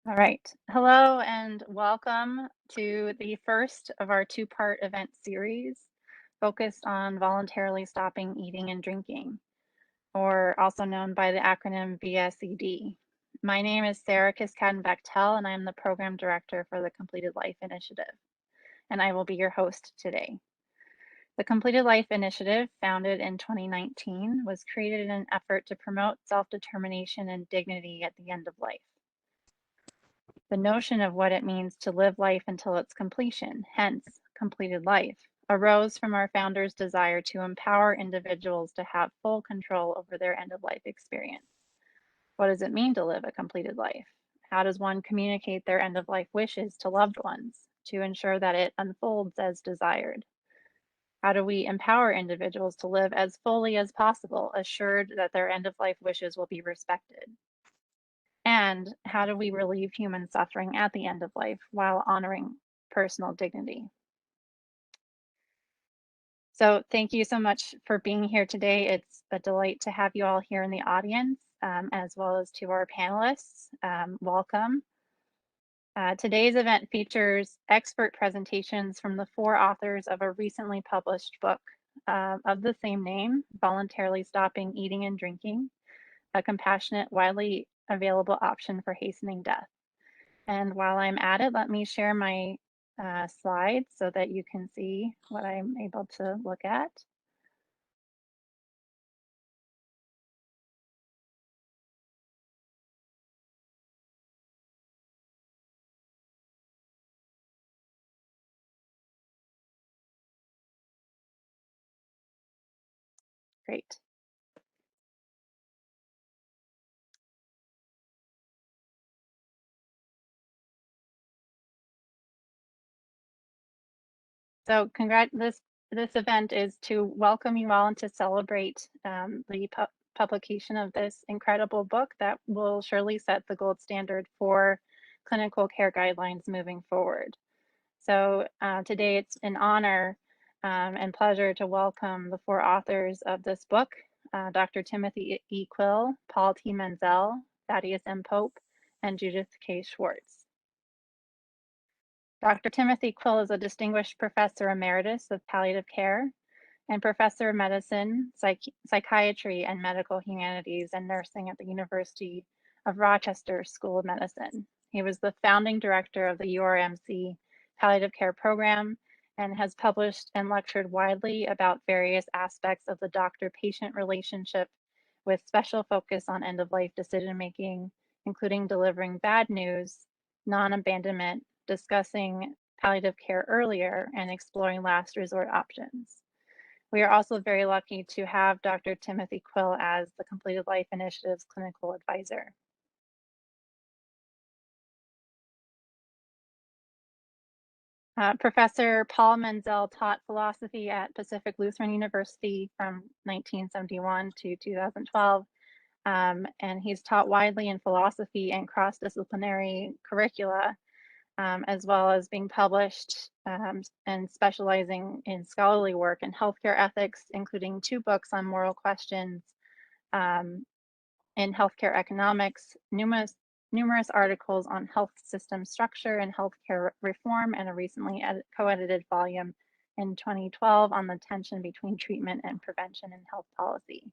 All right. Hello and welcome to the first of our two-part event series focused on voluntarily stopping eating and drinking, or also known by the acronym VSED. My name is Sarah Kiskadden-Bechtel, and I am the Program Director for the Completed Life Initiative, and I will be your host today. The Completed Life Initiative, founded in 2019, was created in an effort to promote self-determination and dignity at the end of life. The notion of what it means to live life until its completion, hence completed life, arose from our founders' desire to empower individuals to have full control over their end-of-life experience. What does it mean to live a completed life? How does one communicate their end-of-life wishes to loved ones to ensure that it unfolds as desired? How do we empower individuals to live as fully as possible, assured that their end-of-life wishes will be respected? And how do we relieve human suffering at the end of life while honoring personal dignity? So thank you so much for being here today. It's a delight to have you all here in the audience, as well as to our panelists. Welcome. Today's event features expert presentations from the four authors of a recently published book of the same name, Voluntarily Stopping Eating and Drinking, a compassionate, widely available option for hastening death. And while I'm at it, let me share my slides so that you can see what I'm able to look at. Great. So this event is to welcome you all and to celebrate the publication of this incredible book that will surely set the gold standard for clinical care guidelines moving forward. So today it's an honor and pleasure to welcome the four authors of this book, Dr. Timothy E. Quill, Paul T. Menzel, Thaddeus M. Pope, and Judith K. Schwarz. Dr. Timothy Quill is a distinguished professor emeritus of palliative care and professor of medicine, psychiatry, and medical humanities and nursing at the University of Rochester School of Medicine. He was the founding director of the URMC palliative care program and has published and lectured widely about various aspects of the doctor-patient relationship with special focus on end-of-life decision-making, including delivering bad news, non-abandonment, discussing palliative care earlier, and exploring last resort options. We are also very lucky to have Dr. Timothy Quill as the Completed Life Initiative's clinical advisor. Professor Paul Menzel taught philosophy at Pacific Lutheran University from 1971 to 2012, and he's taught widely in philosophy and cross-disciplinary curricula, as well as being published and specializing in scholarly work in healthcare ethics, including 2 books on moral questions um, in healthcare economics, numerous articles on health system structure and healthcare reform, and a recently co-edited volume in 2012 on the tension between treatment and prevention in health policy.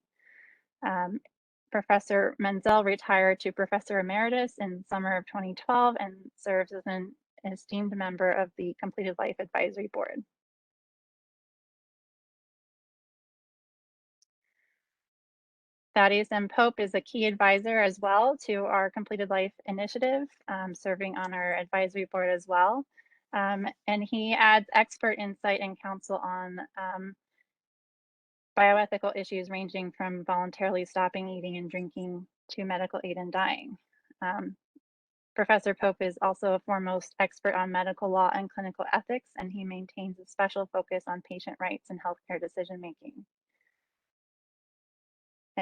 Professor Menzel retired to Professor Emeritus in summer of 2012 and serves as an esteemed member of the Completed Life Advisory Board. Thaddeus M. Pope is a key advisor as well to our Completed Life Initiative, serving on our advisory board as well. And he adds expert insight and counsel on bioethical issues ranging from voluntarily stopping eating and drinking to medical aid in dying. Professor Pope is also a foremost expert on medical law and clinical ethics, and he maintains a special focus on patient rights and healthcare decision-making.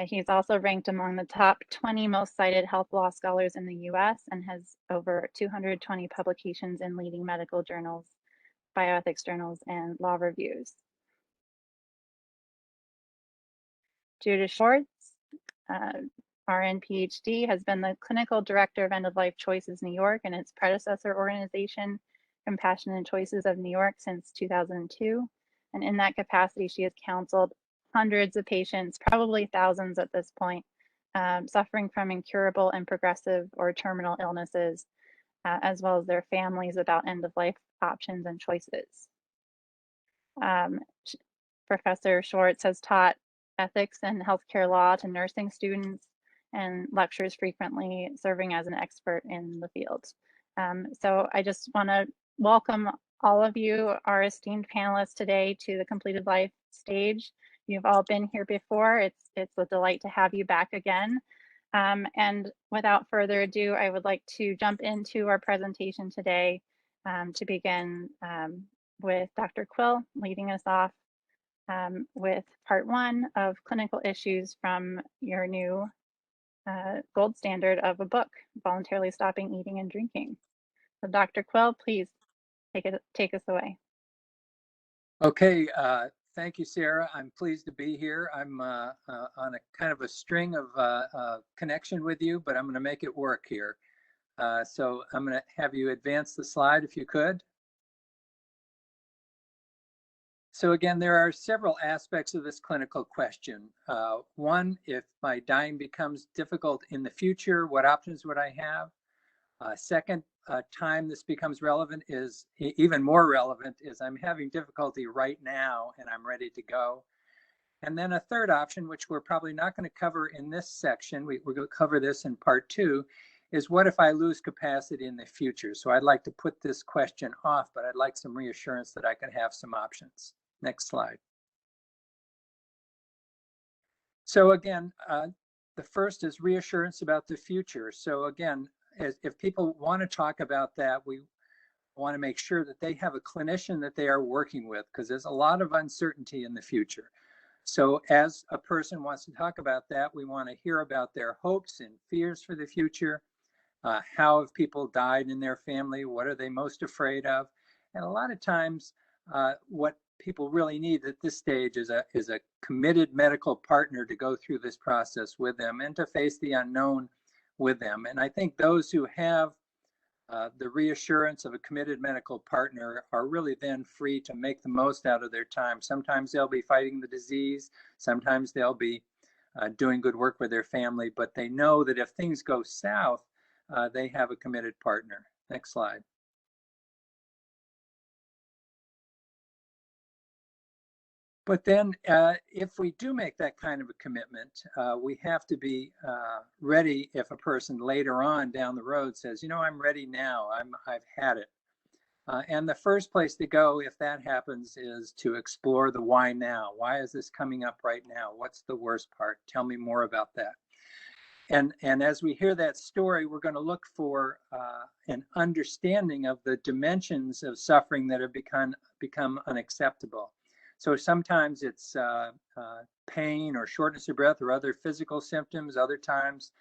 He's also ranked among the top 20 most cited health law scholars in the US and has over 220 publications in leading medical journals, bioethics journals, and law reviews. Judith Schwarz RN, PhD, has been the clinical director of End of Life Choices New York and its predecessor organization, Compassion and Choices of New York, since 2002. And in that capacity, she has counseled hundreds of patients, probably thousands at this point, suffering from incurable and progressive or terminal illnesses, as well as their families about end of life options and choices. Professor Schwarz has taught ethics and healthcare law to nursing students and lectures frequently, serving as an expert in the field. So I just want to welcome all of you, our esteemed panelists today, to the Completed Life stage. You've all been here before. It's a delight to have you back again. And without further ado, I would like to jump into our presentation today to begin with Dr. Quill leading us off with part one of clinical issues from your new gold standard of a book, Voluntarily Stopping Eating and Drinking. So Dr. Quill, please take us away. Okay, thank you, Sarah. I'm pleased to be here. I'm on a kind of a string of connection with you, but I'm going to make it work here. So I'm going to have you advance the slide if you could. So again, there are several aspects of this clinical question. One, if my dying becomes difficult in the future, what options would I have? Second, time this becomes relevant is even more relevant is I'm having difficulty right now and I'm ready to go. And then a third option, which we're probably not going to cover in this section, we're going to cover this in part two, is what if I lose capacity in the future? So I'd like to put this question off, but I'd like some reassurance that I can have some options. Next slide. So again, the first is reassurance about the future. So again, if people want to talk about that, we want to make sure that they have a clinician that they are working with, because there's a lot of uncertainty in the future. So as a person wants to talk about that, we want to hear about their hopes and fears for the future. How have people died in their family? What are they most afraid of? And a lot of times, what people really need at this stage is a committed medical partner to go through this process with them and to face the unknown with them. And I think those who have the reassurance of a committed medical partner are really then free to make the most out of their time. Sometimes they'll be fighting the disease. Sometimes they'll be doing good work with their family, but they know that if things go south, they have a committed partner. Next slide. But then if we do make that kind of a commitment, we have to be ready if a person later on down the road says, you know, I'm ready now, I've had it. And the first place to go if that happens is to explore the why now. Why is this coming up right now? What's the worst part? Tell me more about that. And as we hear that story, we're going to look for an understanding of the dimensions of suffering that have become unacceptable. So sometimes it's pain or shortness of breath or other physical symptoms. Other times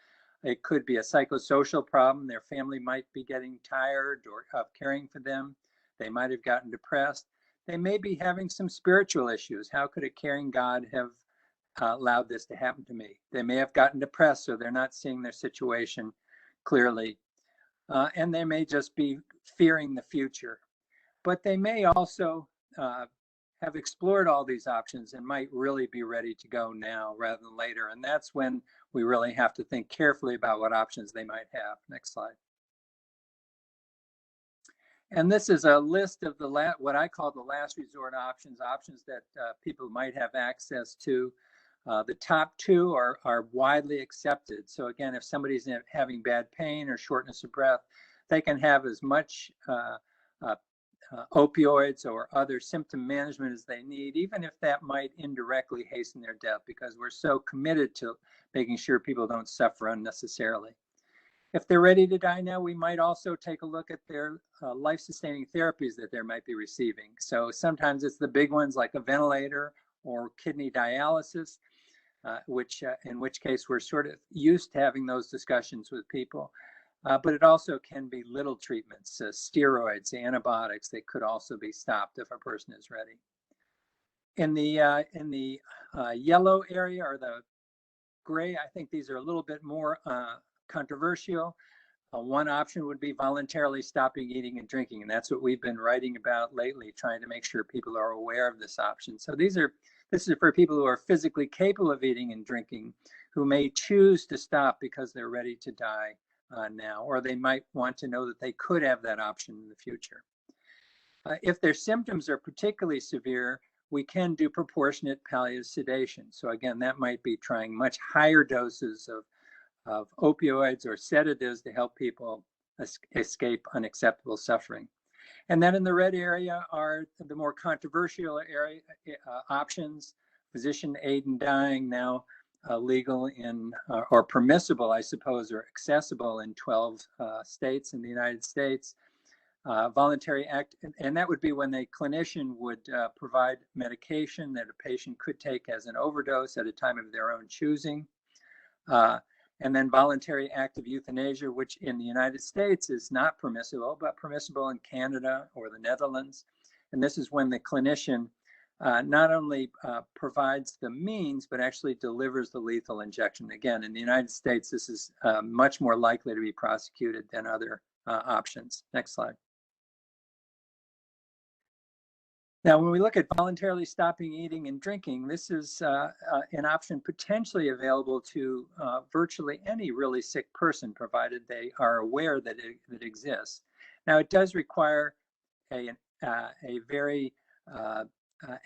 it could be a psychosocial problem. Their family might be getting tired of caring for them. They might have gotten depressed. They may be having some spiritual issues. How could a caring God have allowed this to happen to me? They may have gotten depressed, so they're not seeing their situation clearly. And they may just be fearing the future. But they may also have explored all these options and might really be ready to go now rather than later. And that's when we really have to think carefully about what options they might have. Next slide. And this is a list of the what I call the last resort options that people might have access to. The top two are widely accepted. So again, if somebody's having bad pain or shortness of breath, they can have as much opioids or other symptom management as they need, even if that might indirectly hasten their death, because we're so committed to making sure people don't suffer unnecessarily. If they're ready to die now, we might also take a look at their life-sustaining therapies that they might be receiving. So sometimes it's the big ones like a ventilator or kidney dialysis, in which case we're sort of used to having those discussions with people. But it also can be little treatments, steroids, antibiotics. They could also be stopped if a person is ready. In the yellow area are the gray, I think these are a little bit more controversial. One option would be voluntarily stopping eating and drinking, and that's what we've been writing about lately, trying to make sure people are aware of this option. So this is for people who are physically capable of eating and drinking, who may choose to stop because they're ready to die now, or they might want to know that they could have that option in the future. If their symptoms are particularly severe, we can do proportionate palliative sedation. So again, that might be trying much higher doses of opioids or sedatives to help people escape unacceptable suffering. And then in the red area are the more controversial area options. Physician aid in dying, now legal in, or permissible, I suppose, or accessible in 12 states in the United States. Voluntary act, and that would be when the clinician would provide medication that a patient could take as an overdose at a time of their own choosing. And then voluntary active euthanasia, which in the United States is not permissible, but permissible in Canada or the Netherlands. And this is when the clinician not only provides the means, but actually delivers the lethal injection. Again, in the United States, this is much more likely to be prosecuted than other options. Next slide. Now, when we look at voluntarily stopping eating and drinking, this is an option potentially available to virtually any really sick person, provided they are aware that it exists. Now, it does require a very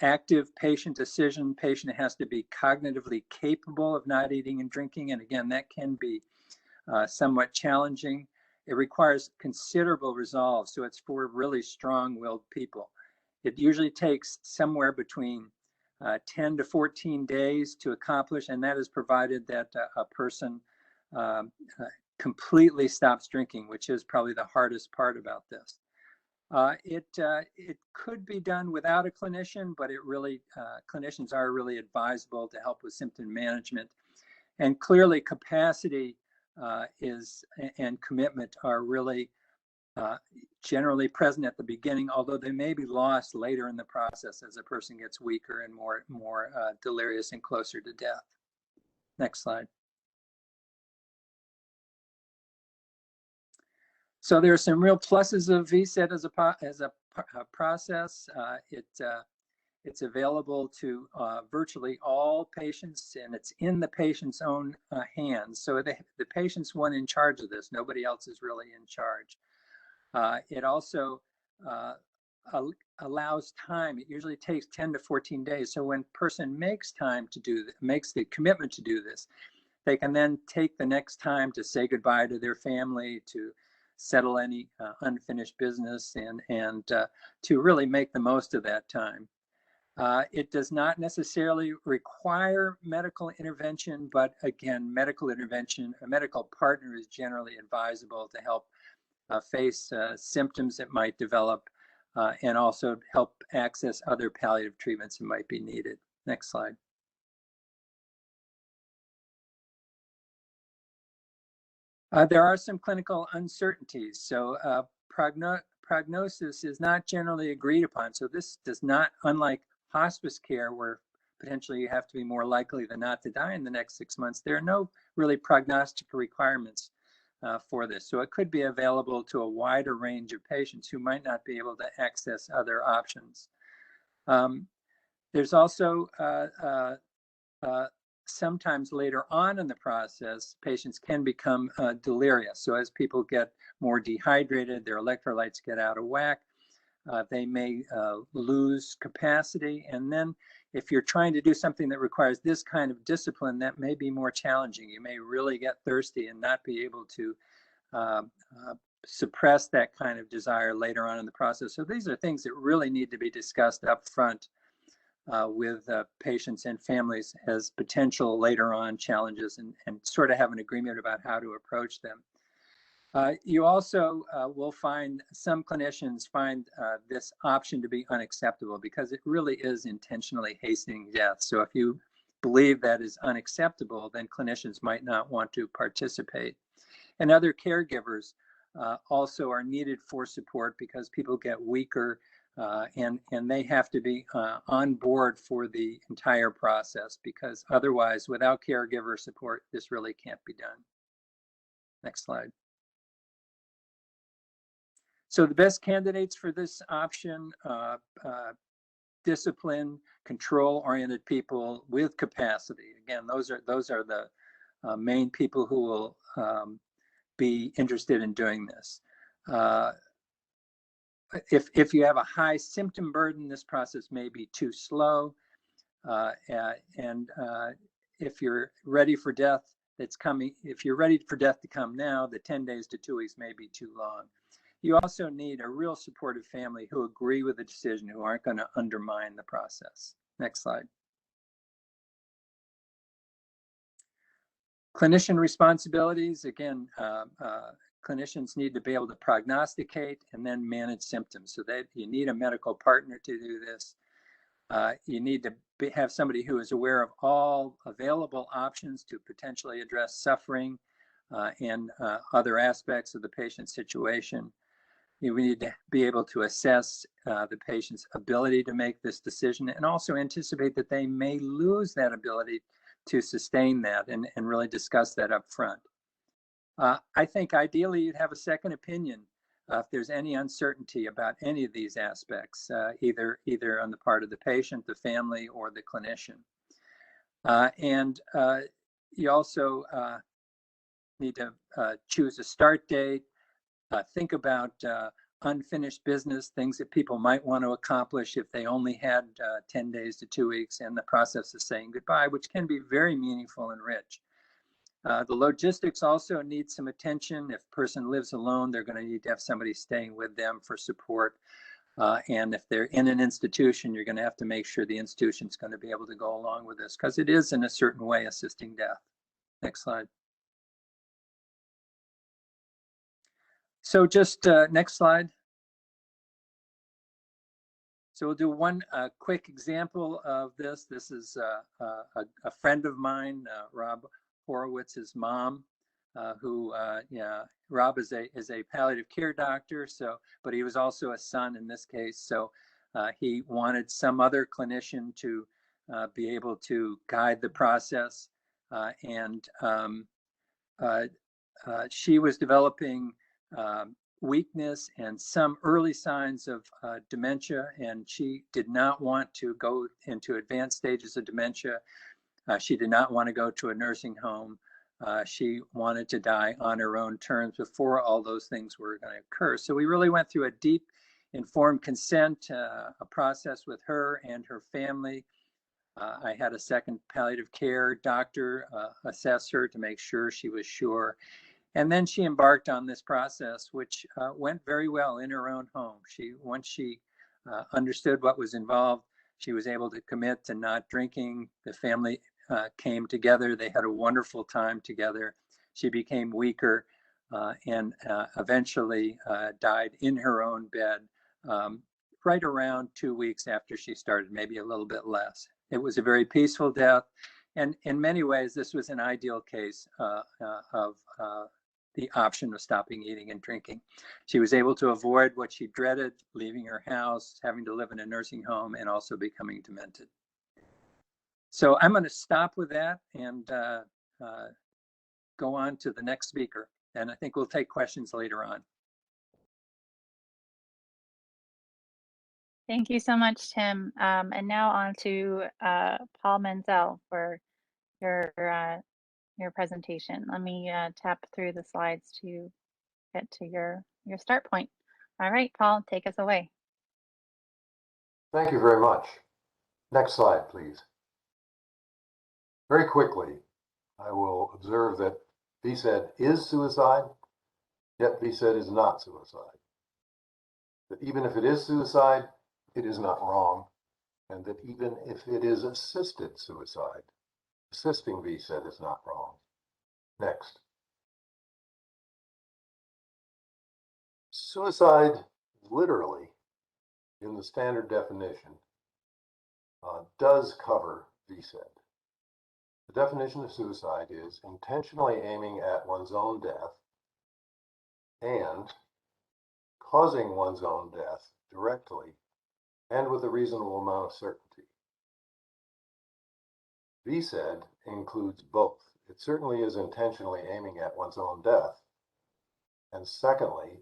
active patient decision. Patient has to be cognitively capable of not eating and drinking, and again, that can be somewhat challenging. It requires considerable resolve, so it's for really strong-willed people. It usually takes somewhere between 10 to 14 days to accomplish, and that is provided that a person completely stops drinking, which is probably the hardest part about this. It could be done without a clinician, but it really clinicians are really advisable to help with symptom management. And clearly, capacity and commitment are really generally present at the beginning, although they may be lost later in the process as a person gets weaker and more delirious and closer to death. Next slide. So there are some real pluses of VSED as a process. It's available to virtually all patients, and it's in the patient's own hands. So the patient's one in charge of this. Nobody else is really in charge. It also allows time. It usually takes 10 to 14 days. So when a person makes time to do this, makes the commitment to do this, they can then take the next time to say goodbye to their family, to settle any unfinished business, and to really make the most of that time. It does not necessarily require medical intervention, but again, medical intervention, a medical partner is generally advisable to help face symptoms that might develop and also help access other palliative treatments that might be needed. Next slide. There are some clinical uncertainties. So prognosis is not generally agreed upon. So this does not, unlike hospice care, where potentially you have to be more likely than not to die in the next 6 months, there are no really prognostic requirements for this. So it could be available to a wider range of patients who might not be able to access other options. There's also sometimes later on in the process, patients can become delirious. So as people get more dehydrated, their electrolytes get out of whack, they may lose capacity. And then if you're trying to do something that requires this kind of discipline, that may be more challenging. You may really get thirsty and not be able to suppress that kind of desire later on in the process. So these are things that really need to be discussed up front with patients and families as potential later on challenges, and sort of have an agreement about how to approach them. You also will find some clinicians find this option to be unacceptable because it really is intentionally hastening death. So if you believe that is unacceptable, then clinicians might not want to participate. And other caregivers also are needed for support because people get weaker And they have to be on board for the entire process, because otherwise, without caregiver support, this really can't be done. Next slide. So the best candidates for this option, discipline, control-oriented people with capacity. Again, those are the main people who will be interested in doing this. If you have a high symptom burden, this process may be too slow. And if you're ready for death that's coming, if you're ready for death to come now, the 10 days to 2 weeks may be too long. You also need a real supportive family who agree with the decision, who aren't going to undermine the process. Next slide. Clinician responsibilities. Again, clinicians need to be able to prognosticate and then manage symptoms. So that you need a medical partner to do this. You need to have somebody who is aware of all available options to potentially address suffering and other aspects of the patient's situation. We need to be able to assess the patient's ability to make this decision, and also anticipate that they may lose that ability to sustain that, and really discuss that up front. I think ideally you'd have a second opinion if there's any uncertainty about any of these aspects, either on the part of the patient, the family, or the clinician. And you also need to choose a start date, think about unfinished business, things that people might want to accomplish if they only had 10 days to 2 weeks, and the process of saying goodbye, which can be very meaningful and rich. The logistics also need some attention. If a person lives alone, they're going to need to have somebody staying with them for support. And if they're in an institution, you're going to have to make sure the institution's going to be able to go along with this, because it is in a certain way assisting death. Next slide. So just next slide. So we'll do one quick example of this. This is a friend of mine, Rob Horowitz's mom, who, Rob is a palliative care doctor, but he was also a son in this case. So he wanted some other clinician to be able to guide the process. And she was developing weakness and some early signs of dementia, and she did not want to go into advanced stages of dementia. She did not want to go to a nursing home. She wanted to die on her own terms before all those things were going to occur. So we really went through a deep, informed consent, a process with her and her family. I had a second palliative care doctor assess her to make sure she was sure. And then she embarked on this process, which went very well in her own home. Once she understood what was involved, she was able to commit to not drinking. The family came together. They had a wonderful time together. She became weaker and eventually died in her own bed right around 2 weeks after she started, maybe a little bit less. It was a very peaceful death. And in many ways, this was an ideal case of the option of stopping eating and drinking. She was able to avoid what she dreaded, leaving her house, having to live in a nursing home, and also becoming demented. So I'm going to stop with that and go on to the next speaker. And I think we'll take questions later on. Thank you so much, Tim. And now on to Paul Menzel for your presentation. Let me tap through the slides to get to your start point. All right, Paul, take us away. Thank you very much. Next slide, please. Very quickly, I will observe that VSED is suicide, yet VSED is not suicide. That even if it is suicide, it is not wrong, and that even if it is assisted suicide, assisting VSED is not wrong. Next. Suicide, literally, in the standard definition, does cover VSED. The definition of suicide is intentionally aiming at one's own death and causing one's own death directly and with a reasonable amount of certainty. VSED includes both. It certainly is intentionally aiming at one's own death. And secondly,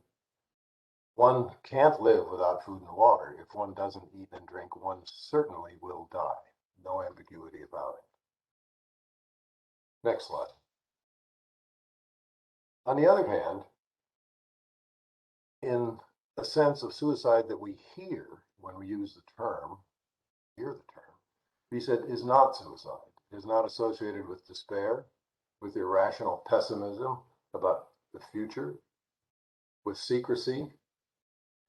one can't live without food and water. If one doesn't eat and drink, one certainly will die. No ambiguity about it. Next slide. On the other hand, in a sense of suicide that we hear when we use the term, VSED is not suicide. It is not associated with despair, with irrational pessimism about the future, with secrecy,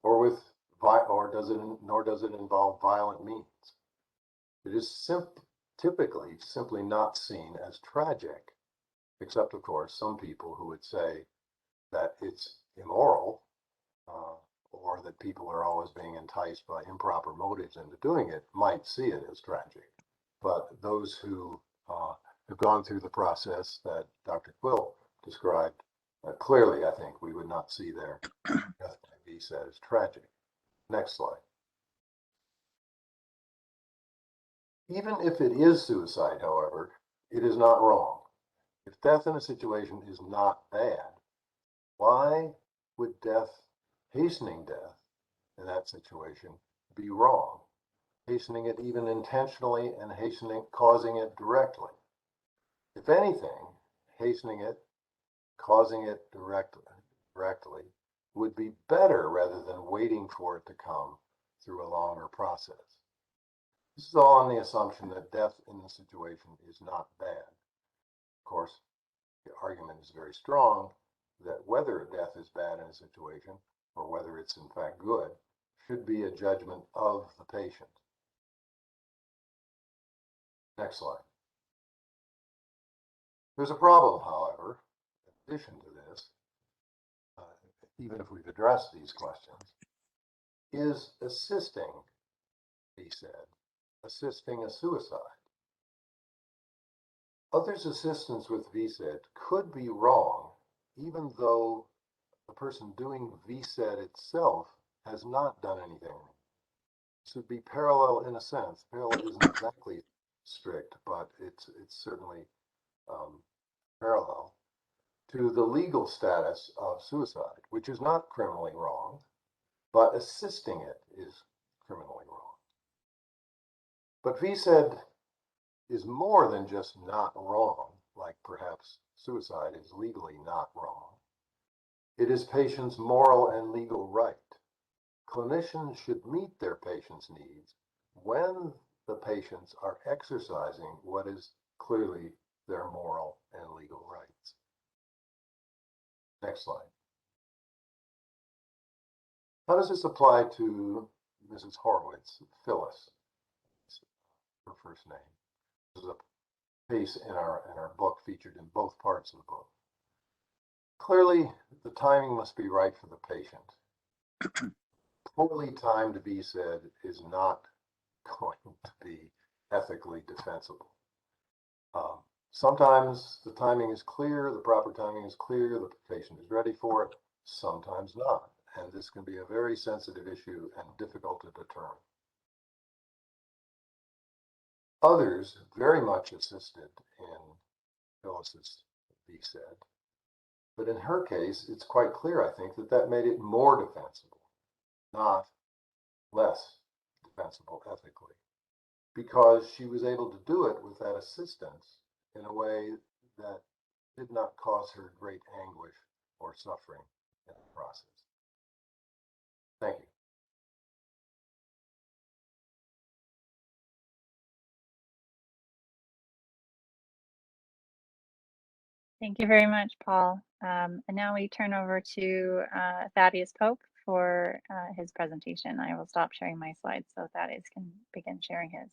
nor does it involve violent means. It is typically simply not seen as tragic, except of course some people who would say that it's immoral, or that people are always being enticed by improper motives into doing it might see it as tragic. But those who have gone through the process that Dr. Quill described, clearly I think we would not see their death by VSED as tragic. Next slide. Even if it is suicide, however, it is not wrong. If death in a situation is not bad, why would hastening death in that situation be wrong? Hastening it even intentionally and causing it directly. If anything, hastening it, causing it directly would be better rather than waiting for it to come through a longer process. This is all on the assumption that death in the situation is not bad. Of course, the argument is very strong that whether death is bad in a situation or whether it's in fact good should be a judgment of the patient. Next slide. There's a problem, however, in addition to this, even if we've addressed these questions, is assisting, he said, assisting a suicide. Others' assistance with VSED could be wrong, even though the person doing VSED itself has not done anything. This would be parallel in a sense. Parallel isn't exactly strict, but it's certainly parallel to the legal status of suicide, which is not criminally wrong, but assisting it is criminally wrong. But VSED is more than just not wrong, like perhaps suicide is legally not wrong. It is patients' moral and legal right. Clinicians should meet their patients' needs when the patients are exercising what is clearly their moral and legal rights. Next slide. How does this apply to Mrs. Horowitz, Phyllis, her first name? This is a piece in our book featured in both parts of the book. Clearly, the timing must be right for the patient. Poorly timed VSED is not going to be ethically defensible. Sometimes the timing is clear, the proper timing is clear, the patient is ready for it, sometimes not. And this can be a very sensitive issue and difficult to determine. Others very much assisted in Phyllis's VSED, but in her case, it's quite clear, I think, that made it more defensible, not less defensible ethically, because she was able to do it with that assistance in a way that did not cause her great anguish or suffering in the process. Thank you. Thank you very much, Paul. And now we turn over to Thaddeus Pope for his presentation. I will stop sharing my slides so Thaddeus can begin sharing his.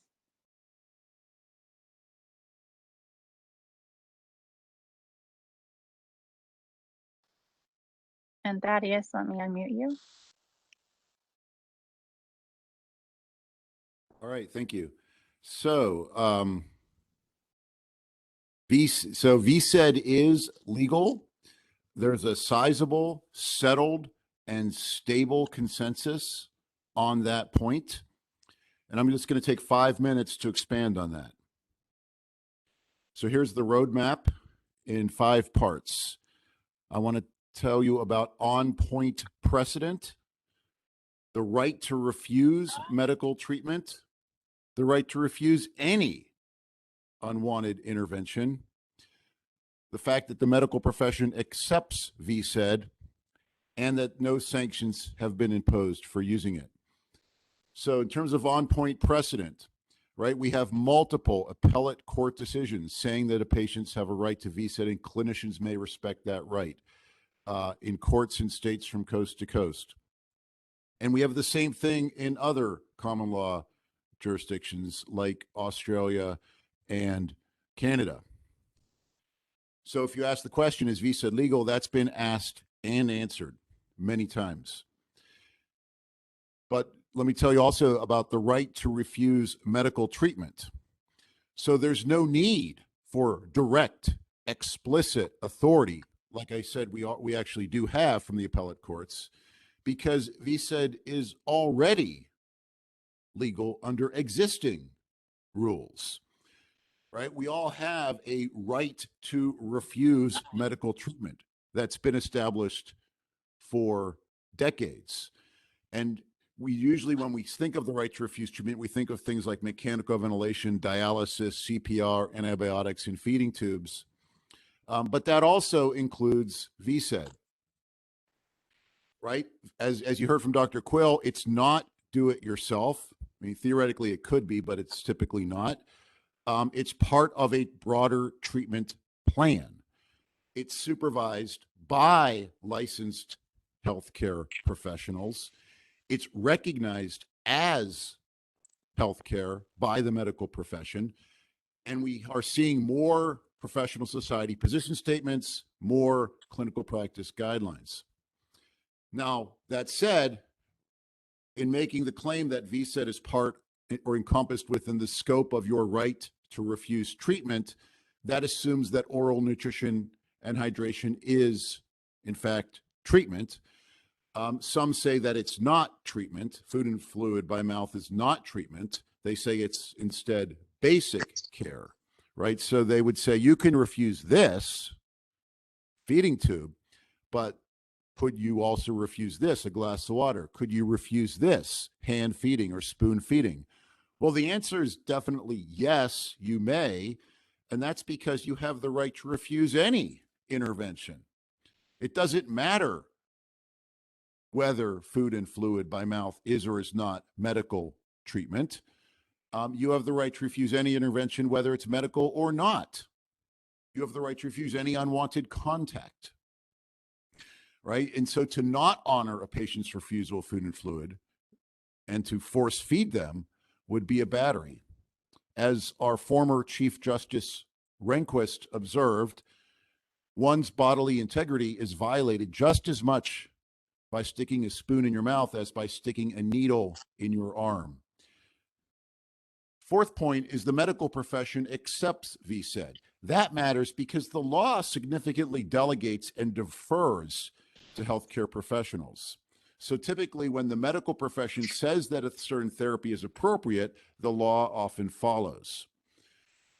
And Thaddeus, let me unmute you. All right, thank you. So, VSED is legal. There's a sizable, settled, and stable consensus on that point. And I'm just going to take 5 minutes to expand on that. So here's the roadmap in 5 parts. I want to tell you about on-point precedent, the right to refuse medical treatment, the right to refuse any unwanted intervention, the fact that the medical profession accepts VSED, and that no sanctions have been imposed for using it. So in terms of on-point precedent, right, we have multiple appellate court decisions saying that patients have a right to VSED and clinicians may respect that right in courts and states from coast to coast. And we have the same thing in other common law jurisdictions like Australia and Canada. So if you ask the question, is VSED legal? That's been asked and answered many times. But let me tell you also about the right to refuse medical treatment. So there's no need for direct, explicit authority, like I said, we actually do have from the appellate courts, because VSED is already legal under existing rules, right? We all have a right to refuse medical treatment that's been established for decades. And we usually, when we think of the right to refuse treatment, we think of things like mechanical ventilation, dialysis, CPR, antibiotics, and feeding tubes. But that also includes VSED, right? As you heard from Dr. Quill, it's not do it yourself. I mean, theoretically it could be, but it's typically not. It's part of a broader treatment plan. It's supervised by licensed healthcare professionals. It's recognized as healthcare by the medical profession. And we are seeing more professional society position statements, more clinical practice guidelines. Now, that said, in making the claim that VSED is part or encompassed within the scope of your right to refuse treatment, that assumes that oral nutrition and hydration is, in fact, treatment. Some say that it's not treatment. Food and fluid by mouth is not treatment. They say it's instead basic care, right? So they would say you can refuse this feeding tube, but could you also refuse this, a glass of water? Could you refuse this, hand feeding or spoon feeding? Well, the answer is definitely yes, you may. And that's because you have the right to refuse any intervention. It doesn't matter whether food and fluid by mouth is or is not medical treatment. You have the right to refuse any intervention, whether it's medical or not. You have the right to refuse any unwanted contact, right? And so to not honor a patient's refusal of food and fluid and to force feed them would be a battery. As our former Chief Justice Rehnquist observed, one's bodily integrity is violated just as much by sticking a spoon in your mouth as by sticking a needle in your arm. Fourth point is the medical profession accepts VSED. That matters because the law significantly delegates and defers to healthcare professionals. So typically when the medical profession says that a certain therapy is appropriate, the law often follows.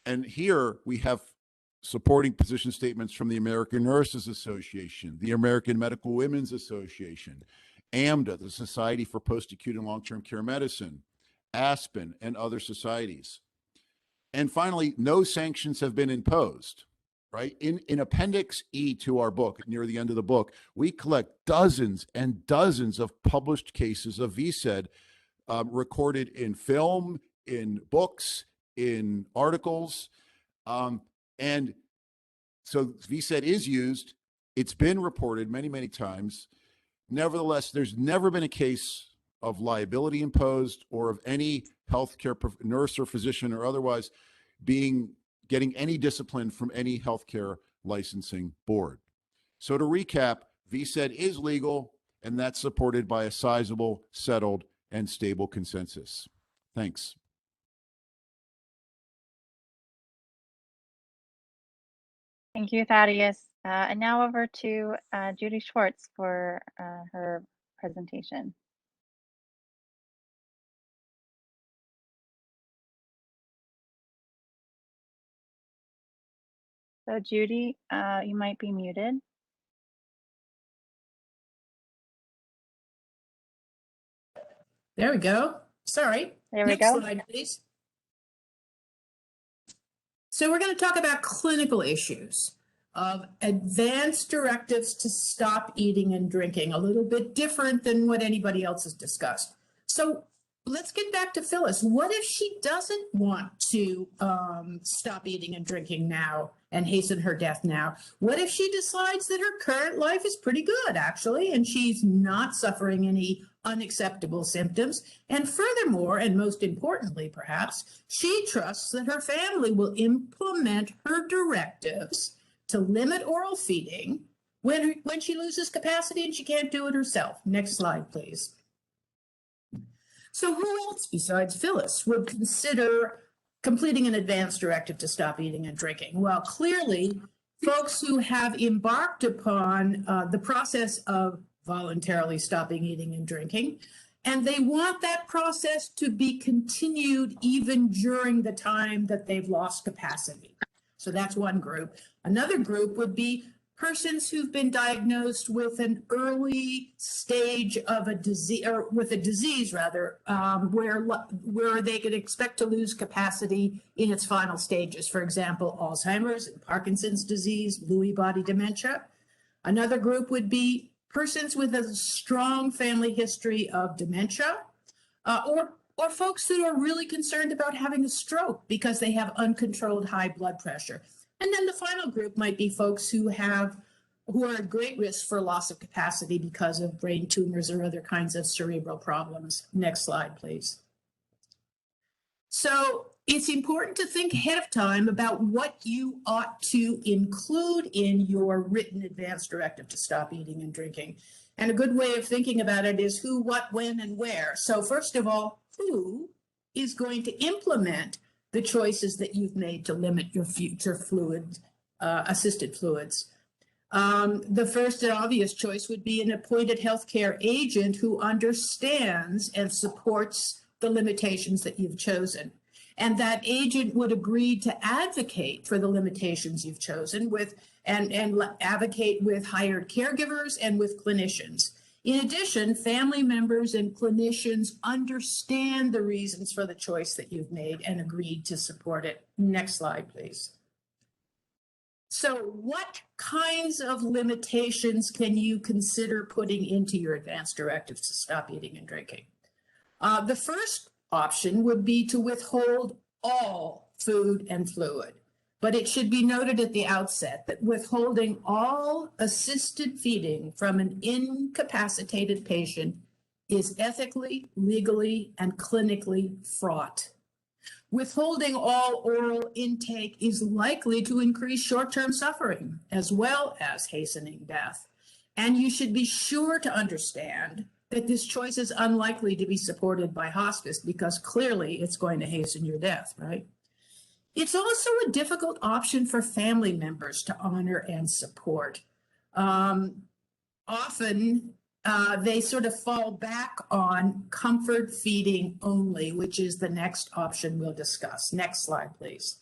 And here we have supporting position statements from the American Nurses Association, the American Medical Women's Association, AMDA, the Society for Post-Acute and Long-Term Care Medicine, ASPEN, and other societies. And finally, no sanctions have been imposed, right? In Appendix E to our book, near the end of the book, we collect dozens and dozens of published cases of VSED recorded in film, in books, in articles. And so VSED is used. It's been reported many, many times. Nevertheless, there's never been a case of liability imposed or of any healthcare nurse or physician or otherwise getting any discipline from any healthcare licensing board. So to recap, VSED is legal, and that's supported by a sizable, settled, and stable consensus. Thanks. Thank you, Thaddeus. And now over to Judy Schwarz for her presentation. So Judy, you might be muted. There we go. Sorry. There we Next go. slide, please. So we're going to talk about clinical issues of advanced directives to stop eating and drinking, a little bit different than what anybody else has discussed. So let's get back to Phyllis. What if she doesn't want to stop eating and drinking now and hasten her death now? What if she decides that her current life is pretty good, actually, and she's not suffering any unacceptable symptoms? And furthermore, and most importantly, perhaps, she trusts that her family will implement her directives to limit oral feeding when she loses capacity and she can't do it herself. Next slide, please. So who else besides Phyllis would consider completing an advance directive to stop eating and drinking? Well, clearly, folks who have embarked upon the process of voluntarily stopping eating and drinking, and they want that process to be continued even during the time that they've lost capacity. So that's one group. Another group would be persons who've been diagnosed with an early stage of a disease, or with a disease rather, where they could expect to lose capacity in its final stages. For example, Alzheimer's and Parkinson's disease, Lewy body dementia. Another group would be persons with a strong family history of dementia, or folks that are really concerned about having a stroke because they have uncontrolled high blood pressure. And then the final group might be folks who are at great risk for loss of capacity because of brain tumors or other kinds of cerebral problems. Next slide, please. So it's important to think ahead of time about what you ought to include in your written advance directive to stop eating and drinking. And a good way of thinking about it is who, what, when, and where. So first of all, who is going to implement the choices that you've made to limit your future fluid, assisted fluids? The first and obvious choice would be an appointed healthcare agent who understands and supports the limitations that you've chosen. And that agent would agree to advocate for the limitations you've chosen and advocate with hired caregivers and with clinicians. In addition, family members and clinicians understand the reasons for the choice that you've made and agreed to support it. Next slide, please. So what kinds of limitations can you consider putting into your advance directives to stop eating and drinking? The first option would be to withhold all food and fluid. But it should be noted at the outset that withholding all assisted feeding from an incapacitated patient is ethically, legally, and clinically fraught. Withholding all oral intake is likely to increase short-term suffering as well as hastening death. And you should be sure to understand that this choice is unlikely to be supported by hospice because clearly it's going to hasten your death, right? It's also a difficult option for family members to honor and support. Often they sort of fall back on comfort feeding only, which is the next option we'll discuss. Next slide, please.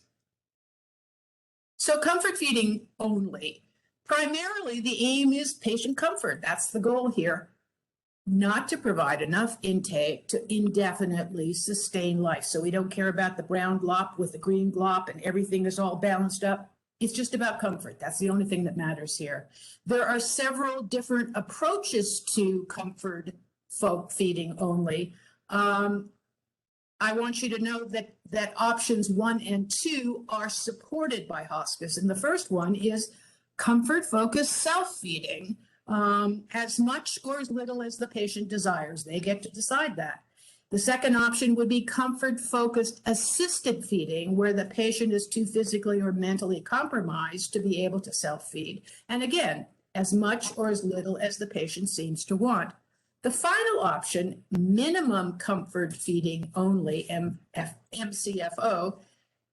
So comfort feeding only. Primarily, the aim is patient comfort. That's the goal here. Not to provide enough intake to indefinitely sustain life. So we don't care about the brown glop with the green glop and everything is all balanced up. It's just about comfort. That's the only thing that matters here. There are several different approaches to comfort feeding only. I want you to know that options 1 and 2 are supported by hospice. And the first one is comfort-focused self-feeding. As much or as little as the patient desires. They get to decide that. The second option would be comfort-focused assisted feeding, where the patient is too physically or mentally compromised to be able to self-feed. And again, as much or as little as the patient seems to want. The final option, minimum comfort feeding only, MCFO,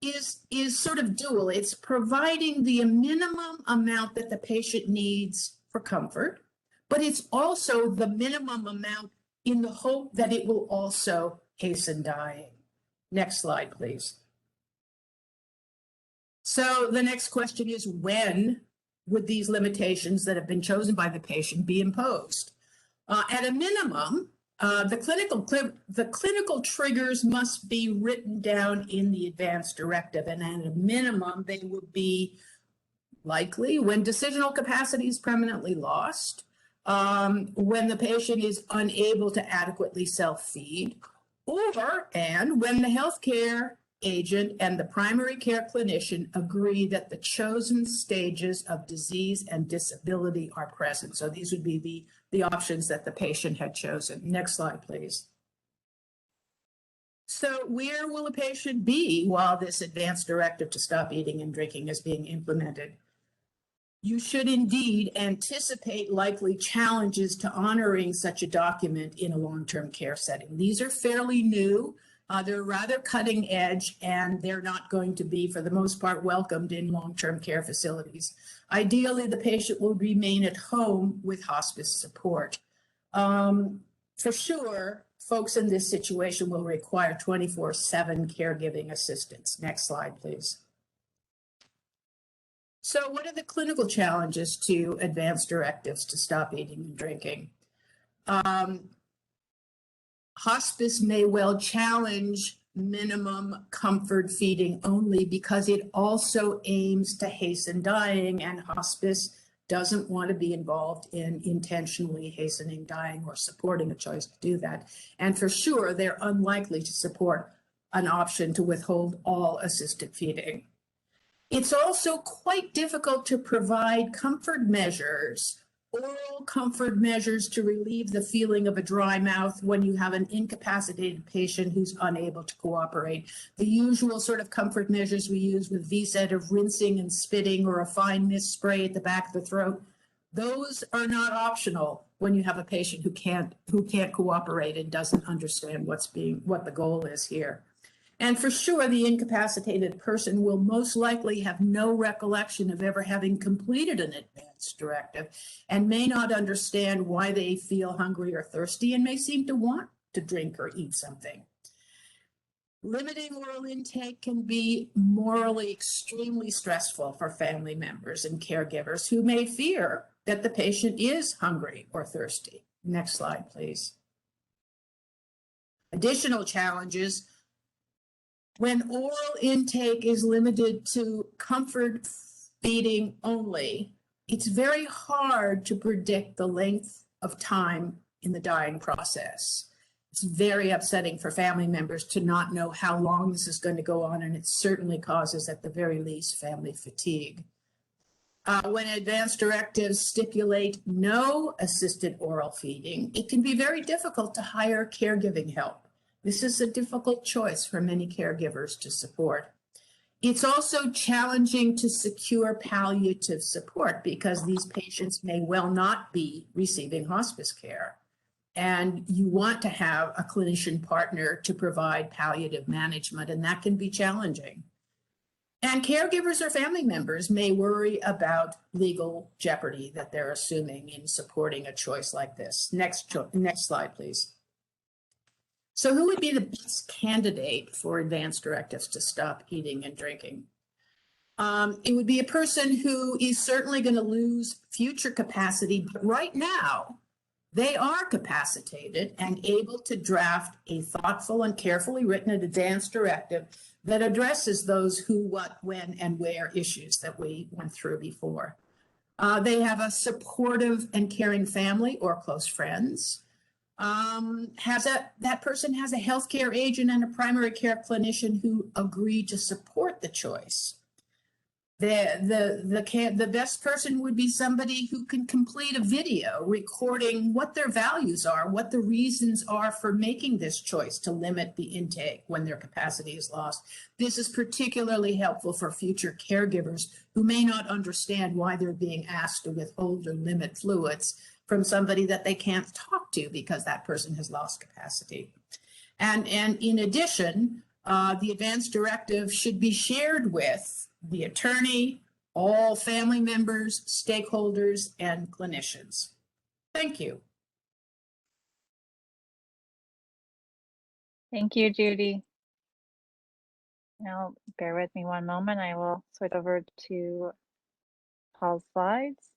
is sort of dual. It's providing the minimum amount that the patient needs for comfort, but it's also the minimum amount in the hope that it will also hasten dying. Next slide, please. So the next question is, when would these limitations that have been chosen by the patient be imposed? At a minimum, the clinical triggers must be written down in the advance directive, and at a minimum, they would be likely when decisional capacity is permanently lost, when the patient is unable to adequately self-feed, and when the healthcare agent and the primary care clinician agree that the chosen stages of disease and disability are present. So these would be the options that the patient had chosen. Next slide, please. So where will a patient be while this advance directive to stop eating and drinking is being implemented? You should indeed anticipate likely challenges to honoring such a document in a long-term care setting. These are fairly new. They're rather cutting edge, and they're not going to be, for the most part, welcomed in long-term care facilities. Ideally, the patient will remain at home with hospice support. For sure, folks in this situation will require 24/7 caregiving assistance. Next slide, please. So what are the clinical challenges to advance directives to stop eating and drinking? Hospice may well challenge minimum comfort feeding only because it also aims to hasten dying, and hospice doesn't want to be involved in intentionally hastening dying or supporting a choice to do that. And for sure, they're unlikely to support an option to withhold all assisted feeding. It's also quite difficult to provide comfort measures, oral comfort measures to relieve the feeling of a dry mouth when you have an incapacitated patient who's unable to cooperate. The usual sort of comfort measures we use with VSED of rinsing and spitting or a fine mist spray at the back of the throat, those are not optional when you have a patient who can't cooperate and doesn't understand what the goal is here. And for sure, the incapacitated person will most likely have no recollection of ever having completed an advance directive and may not understand why they feel hungry or thirsty and may seem to want to drink or eat something. Limiting oral intake can be morally extremely stressful for family members and caregivers who may fear that the patient is hungry or thirsty. Next slide, please. Additional challenges. When oral intake is limited to comfort feeding only, it's very hard to predict the length of time in the dying process. It's very upsetting for family members to not know how long this is going to go on, and it certainly causes, at the very least, family fatigue. When advance directives stipulate no assisted oral feeding, it can be very difficult to hire caregiving help. This is a difficult choice for many caregivers to support. It's also challenging to secure palliative support because these patients may well not be receiving hospice care. And you want to have a clinician partner to provide palliative management, and that can be challenging. And caregivers or family members may worry about legal jeopardy that they're assuming in supporting a choice like this. Next slide, please. So who would be the best candidate for advance directives to stop eating and drinking? It would be a person who is certainly going to lose future capacity, but right now they are capacitated and able to draft a thoughtful and carefully written advance directive that addresses those who, what, when, and where issues that we went through before. They have a supportive and caring family or close friends. That person has a healthcare agent and a primary care clinician who agree to support the choice. The best person would be somebody who can complete a video recording what their values are, what the reasons are for making this choice to limit the intake when their capacity is lost. This is particularly helpful for future caregivers who may not understand why they're being asked to withhold or limit fluids from somebody that they can't talk to because that person has lost capacity. And in addition, the advance directive should be shared with the attorney, all family members, stakeholders, and clinicians. Thank you. Thank you, Judy. Now, bear with me one moment. I will switch over to Paul's slides.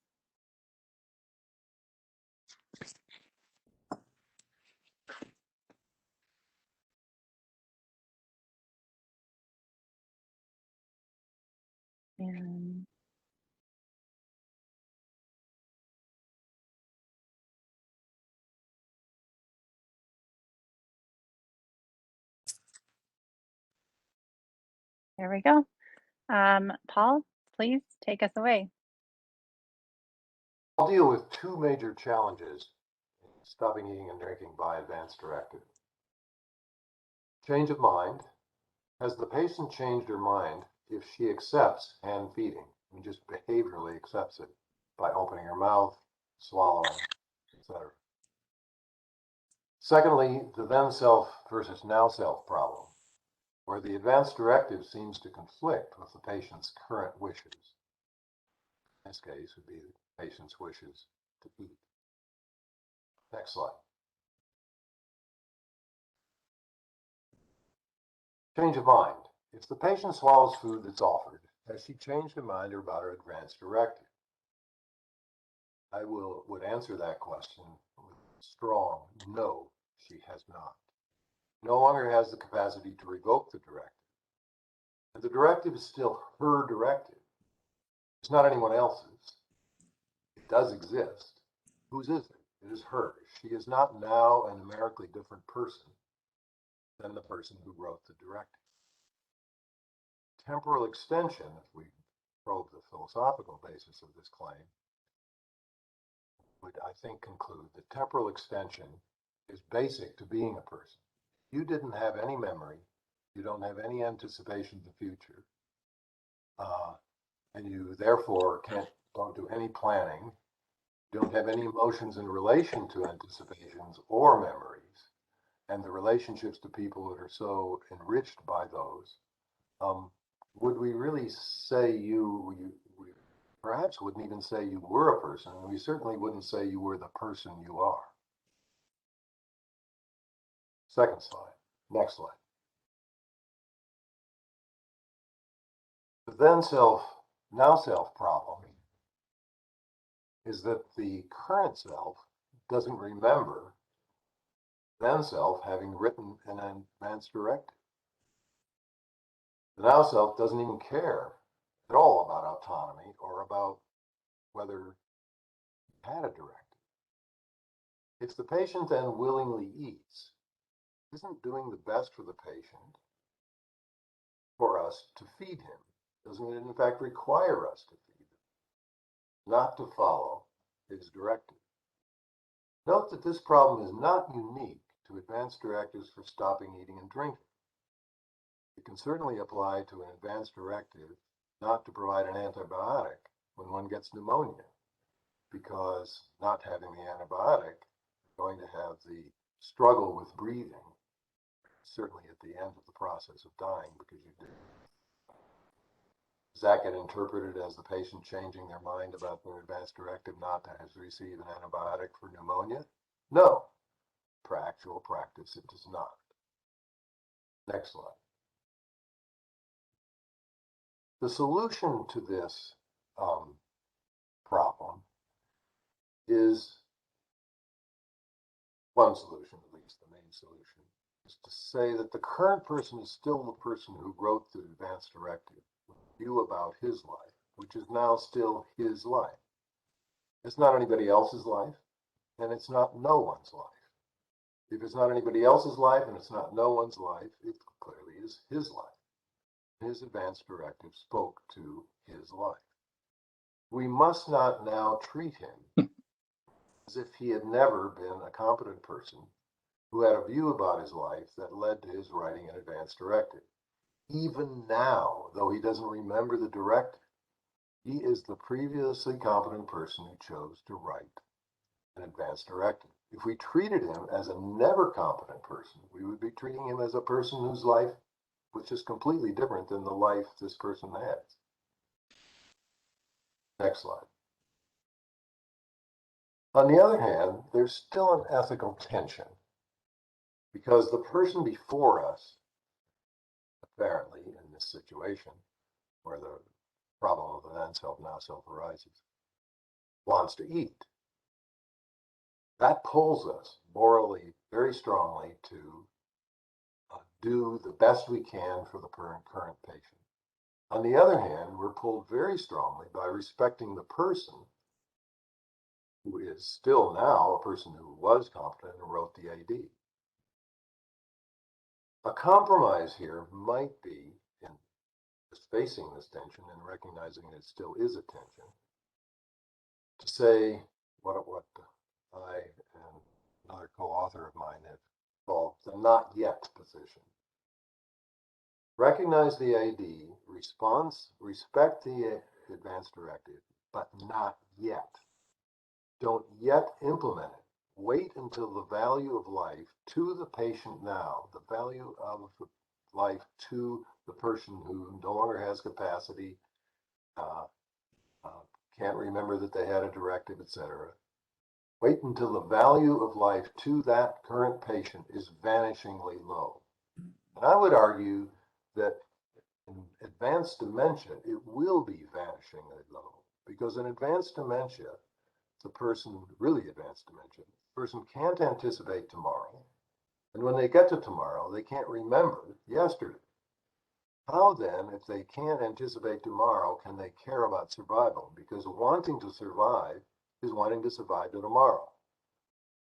And there we go. Paul, please take us away. I'll deal with two major challenges in stopping eating and drinking by advance directive. Change of mind. Has the patient changed her mind if she accepts hand feeding and just behaviorally accepts it by opening her mouth, swallowing, etc.? Secondly, the then self versus now self problem, where the advance directive seems to conflict with the patient's current wishes. In this case, would be the patient's wishes to eat. Next slide. Change of mind. If the patient swallows food that's offered, has she changed her mind about her advance directive? I would answer that question with a strong no, she has not. No longer has the capacity to revoke the directive. And the directive is still her directive. It's not anyone else's. It does exist. Whose is it? It is hers. She is not now a numerically different person than the person who wrote the directive. Temporal extension, if we probe the philosophical basis of this claim, would, I think, conclude that temporal extension is basic to being a person. You didn't have any memory, you don't have any anticipation of the future, and you therefore don't do any planning, don't have any emotions in relation to anticipations or memories, and the relationships to people that are so enriched by those. Would we really say we perhaps wouldn't even say you were a person, and we certainly wouldn't say you were the person you are. Second slide. Next slide. The then self, now self problem is that the current self doesn't remember then self having written an advance directive. The now self doesn't even care at all about autonomy or about whether it had a directive. If the patient then willingly eats, isn't doing the best for the patient for us to feed him? Doesn't it in fact require us to feed him, not to follow his directive? Note that this problem is not unique to advance directives for stopping eating and drinking. It can certainly apply to an advance directive not to provide an antibiotic when one gets pneumonia, because not having the antibiotic is going to have the struggle with breathing, certainly at the end of the process of dying, because you did. Does that get interpreted as the patient changing their mind about their advance directive not to receive an antibiotic for pneumonia? No. For actual practice, it does not. Next slide. The solution to this problem is one solution, at least the main solution, is to say that the current person is still the person who wrote the advance directive with a view about his life, which is now still his life. It's not anybody else's life, and it's not no one's life. If it's not anybody else's life and it's not no one's life, it clearly is his life. His advance directive spoke to his life. We must not now treat him as if he had never been a competent person who had a view about his life that led to his writing an advance directive. Even now, though he doesn't remember the directive, he is the previously competent person who chose to write an advance directive. If we treated him as a never competent person, we would be treating him as a person whose life was just completely different than the life this person has. Next slide. On the other hand, there's still an ethical tension, because the person before us, apparently in this situation where the problem of the then self, now self arises, wants to eat. That pulls us morally very strongly to do the best we can for the current patient. On the other hand, we're pulled very strongly by respecting the person who is still now a person who was competent and wrote the AD. A compromise here might be in just facing this tension and recognizing it still is a tension, to say what I and another co-author of mine have called the not yet position. Recognize the AD, respect the advance directive, but not yet. Don't yet implement it. Wait until the value of life to the patient now, the value of life to the person who no longer has capacity, can't remember that they had a directive, etc. Wait until the value of life to that current patient is vanishingly low. And I would argue that in advanced dementia, it will be vanishingly low, because in advanced dementia, the person, really advanced dementia, the person can't anticipate tomorrow. And when they get to tomorrow, they can't remember yesterday. How then, if they can't anticipate tomorrow, can they care about survival? Because wanting to survive is wanting to survive to tomorrow.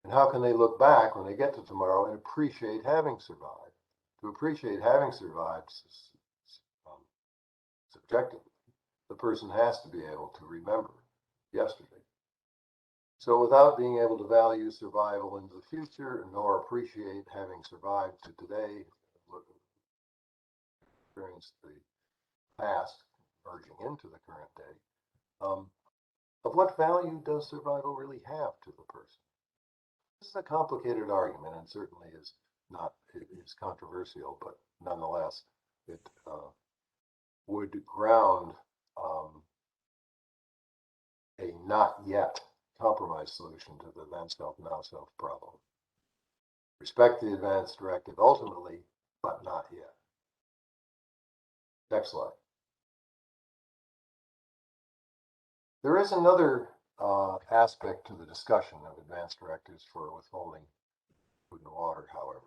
And how can they look back when they get to tomorrow and appreciate having survived? To appreciate having survived subjectively, the person has to be able to remember yesterday. So without being able to value survival into the future, nor appreciate having survived to today, experience the past merging into the current day, of what value does survival really have to the person? This is a complicated argument, and certainly is controversial, but nonetheless, it would ground a not yet compromise solution to the then self, now self problem. Respect the advance directive ultimately, but not yet. Next slide. There is another aspect to the discussion of advance directives for withholding food and water, however.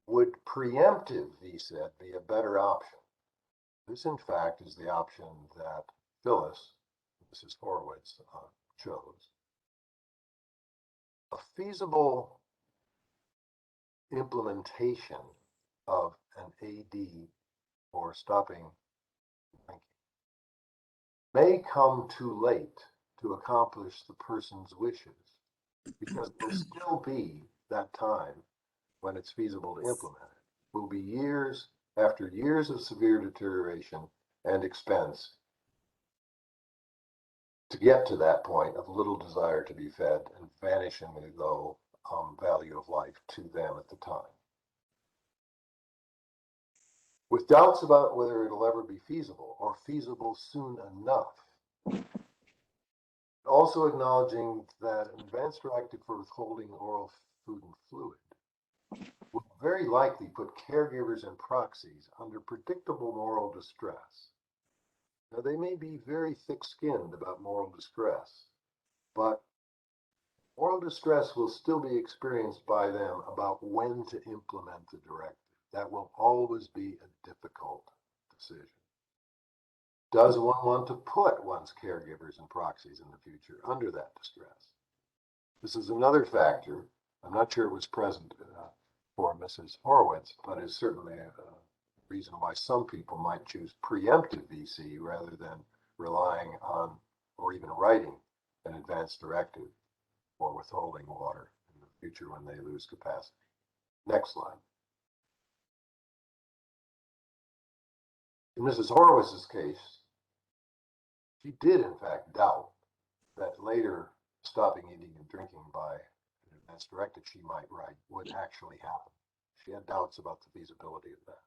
Would preemptive VSED be a better option? This, in fact, is the option that Phyllis, Mrs. Horowitz, chose. A feasible implementation of an AD for stopping drinking may come too late to accomplish the person's wishes, because there'll still be that time when it's feasible to implement it. Will be years after years of severe deterioration and expense to get to that point of little desire to be fed and vanishingly low value of life to them at the time. With doubts about whether it'll ever be feasible or feasible soon enough, also acknowledging that an advance directive for withholding oral food and fluid will very likely put caregivers and proxies under predictable moral distress. Now, they may be very thick-skinned about moral distress, but moral distress will still be experienced by them about when to implement the directive. That will always be a difficult decision. Does one want to put one's caregivers and proxies in the future under that distress? This is another factor. I'm not sure it was present for Mrs. Horowitz, but is certainly a reason why some people might choose preemptive VC rather than relying on or even writing an advance directive for withholding water in the future when they lose capacity. Next slide. In Mrs. Horowitz's case, she did in fact doubt that later stopping eating and drinking by an advance directive she might write would actually happen. She had doubts about the feasibility of that.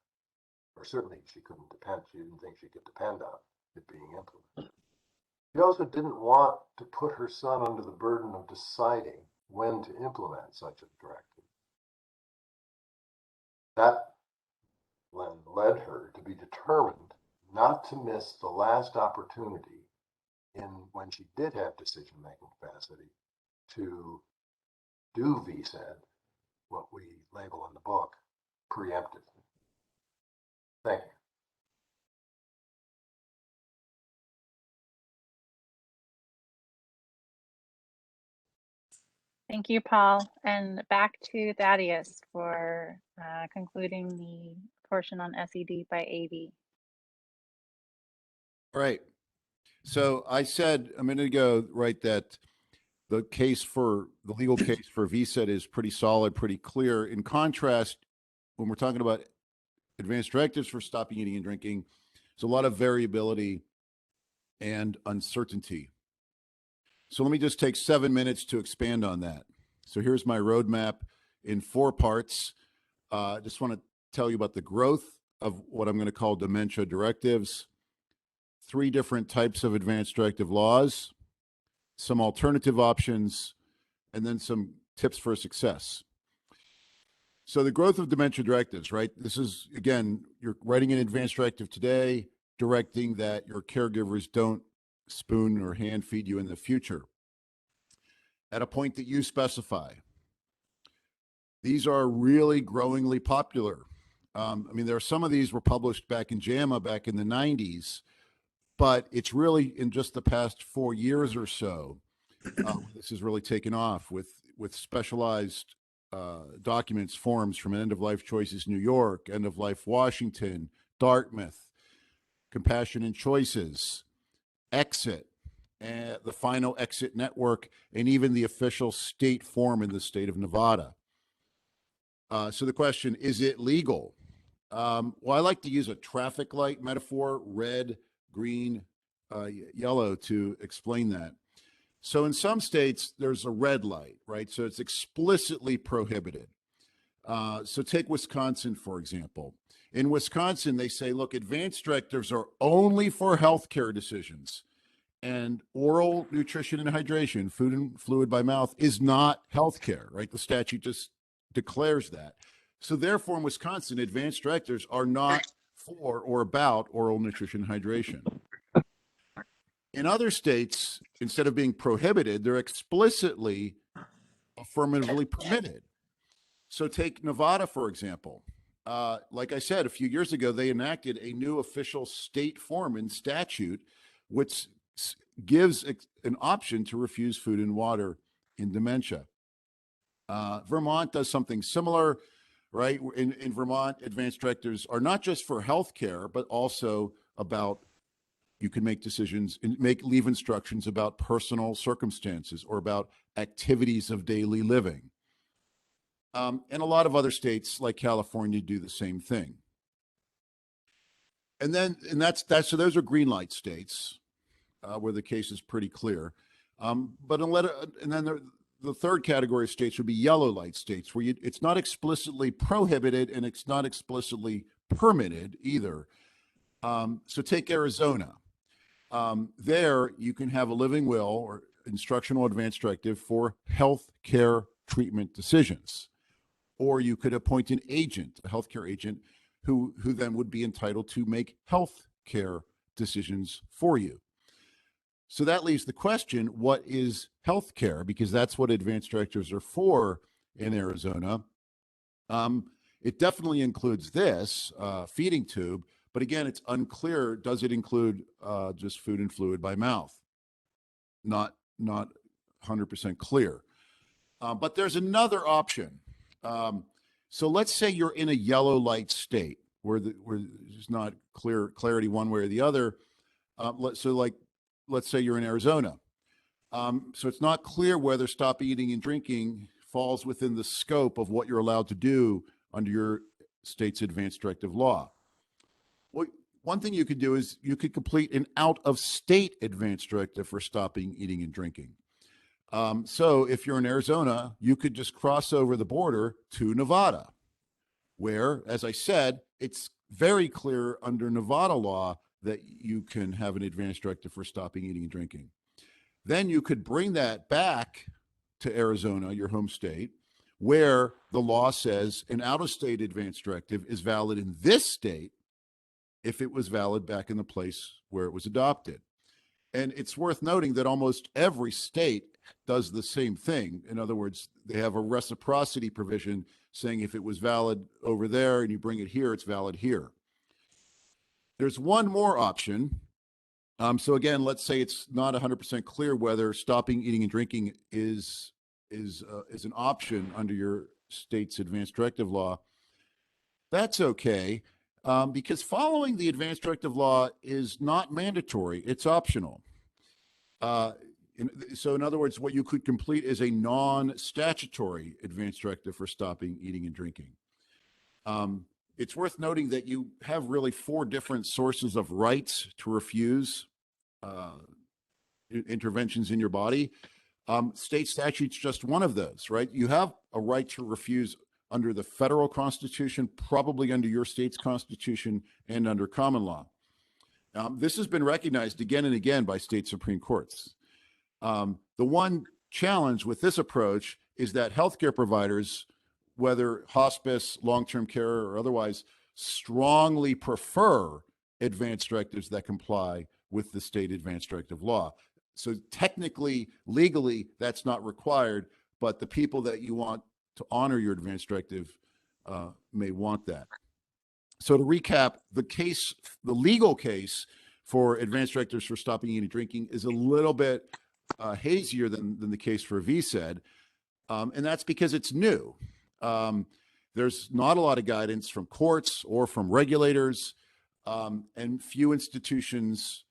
Or certainly she didn't think she could depend on it being implemented. She also didn't want to put her son under the burden of deciding when to implement such a directive. That led her to be determined not to miss the last opportunity when she did have decision-making capacity to do VSED, what we label in the book, preemptively. Thank you. Thank you, Paul. And back to Thaddeus for concluding the portion on SED by AV. Right. So I said a minute ago, right, that the legal case for VSED is pretty solid, pretty clear. In contrast, when we're talking about advanced directives for stopping eating and drinking, there's a lot of variability and uncertainty. So let me just take 7 minutes to expand on that. So here's my roadmap in 4 parts. I just want to tell you about the growth of what I'm going to call dementia directives, 3 different types of advanced directive laws, some alternative options, and then some tips for success. So the growth of dementia directives, right? This is, again, you're writing an advanced directive today, directing that your caregivers don't spoon or hand feed you in the future at a point that you specify. These are really growingly popular. I mean, there are some of these were published back in JAMA back in the 90s, but it's really in just the past 4 years or so, this has really taken off with specialized documents, forms from End of Life Choices New York, End of Life Washington, Dartmouth, Compassion and Choices, Exit, the final Exit Network, and even the official state form in the state of Nevada. So the question, is it legal? Well, I like to use a traffic light metaphor, red, green, yellow, to explain that. So in some states, there's a red light, right? So it's explicitly prohibited. So take Wisconsin, for example. In Wisconsin, they say, look, advanced directives are only for healthcare decisions. And oral nutrition and hydration, food and fluid by mouth, is not healthcare, right? The statute just declares that. So therefore, in Wisconsin, advanced directives are not for or about oral nutrition and hydration. In other states, instead of being prohibited, they're explicitly affirmatively permitted. So take Nevada, for example. Like I said, a few years ago, they enacted a new official state form in statute, which gives an option to refuse food and water in dementia. Vermont does something similar, right? In Vermont, advanced directives are not just for healthcare, but also about, you can make decisions and leave instructions about personal circumstances or about activities of daily living. And a lot of other states like California do the same thing. And so those are green light states where the case is pretty clear. And then the third category of states would be yellow light states, where it's not explicitly prohibited and it's not explicitly permitted either. So take Arizona. There, you can have a living will or instructional advanced directive for health care treatment decisions. Or you could appoint an agent, a healthcare agent, who then would be entitled to make health care decisions for you. So that leaves the question, what is health care? Because that's what advanced directives are for in Arizona. It definitely includes this feeding tube, but again, it's unclear, does it include just food and fluid by mouth? Not 100% clear. But there's another option. So let's say you're in a yellow light state where there's not clarity one way or the other. Let's say you're in Arizona. So it's not clear whether stop eating and drinking falls within the scope of what you're allowed to do under your state's advanced directive law. Well, one thing you could do is you could complete an out-of-state advanced directive for stopping eating and drinking. So if you're in Arizona, you could just cross over the border to Nevada, where, as I said, it's very clear under Nevada law that you can have an advanced directive for stopping eating and drinking. Then you could bring that back to Arizona, your home state, where the law says an out-of-state advance directive is valid in this state if it was valid back in the place where it was adopted. And it's worth noting that almost every state does the same thing. In other words, they have a reciprocity provision saying if it was valid over there and you bring it here, it's valid here. There's one more option. So again, let's say it's not 100% clear whether stopping eating and drinking is an option under your state's advance directive law. That's okay, because following the advance directive law is not mandatory, it's optional. So in other words, what you could complete is a non-statutory advance directive for stopping eating and drinking. It's worth noting that you have really 4 different sources of rights to refuse interventions in your body. State statute's just one of those, right? You have a right to refuse under the federal constitution, probably under your state's constitution, and under common law. This has been recognized again and again by state Supreme Courts. The one challenge with this approach is that healthcare providers, whether hospice, long-term care, or otherwise, strongly prefer advance directives that comply with the state advance directive law. So technically, legally, that's not required, but the people that you want to honor your advance directive may want that. So to recap, the legal case for advance directives for stopping eating and drinking is a little bit hazier than the case for VSED, and that's because it's new. There's not a lot of guidance from courts or from regulators, and few institutions,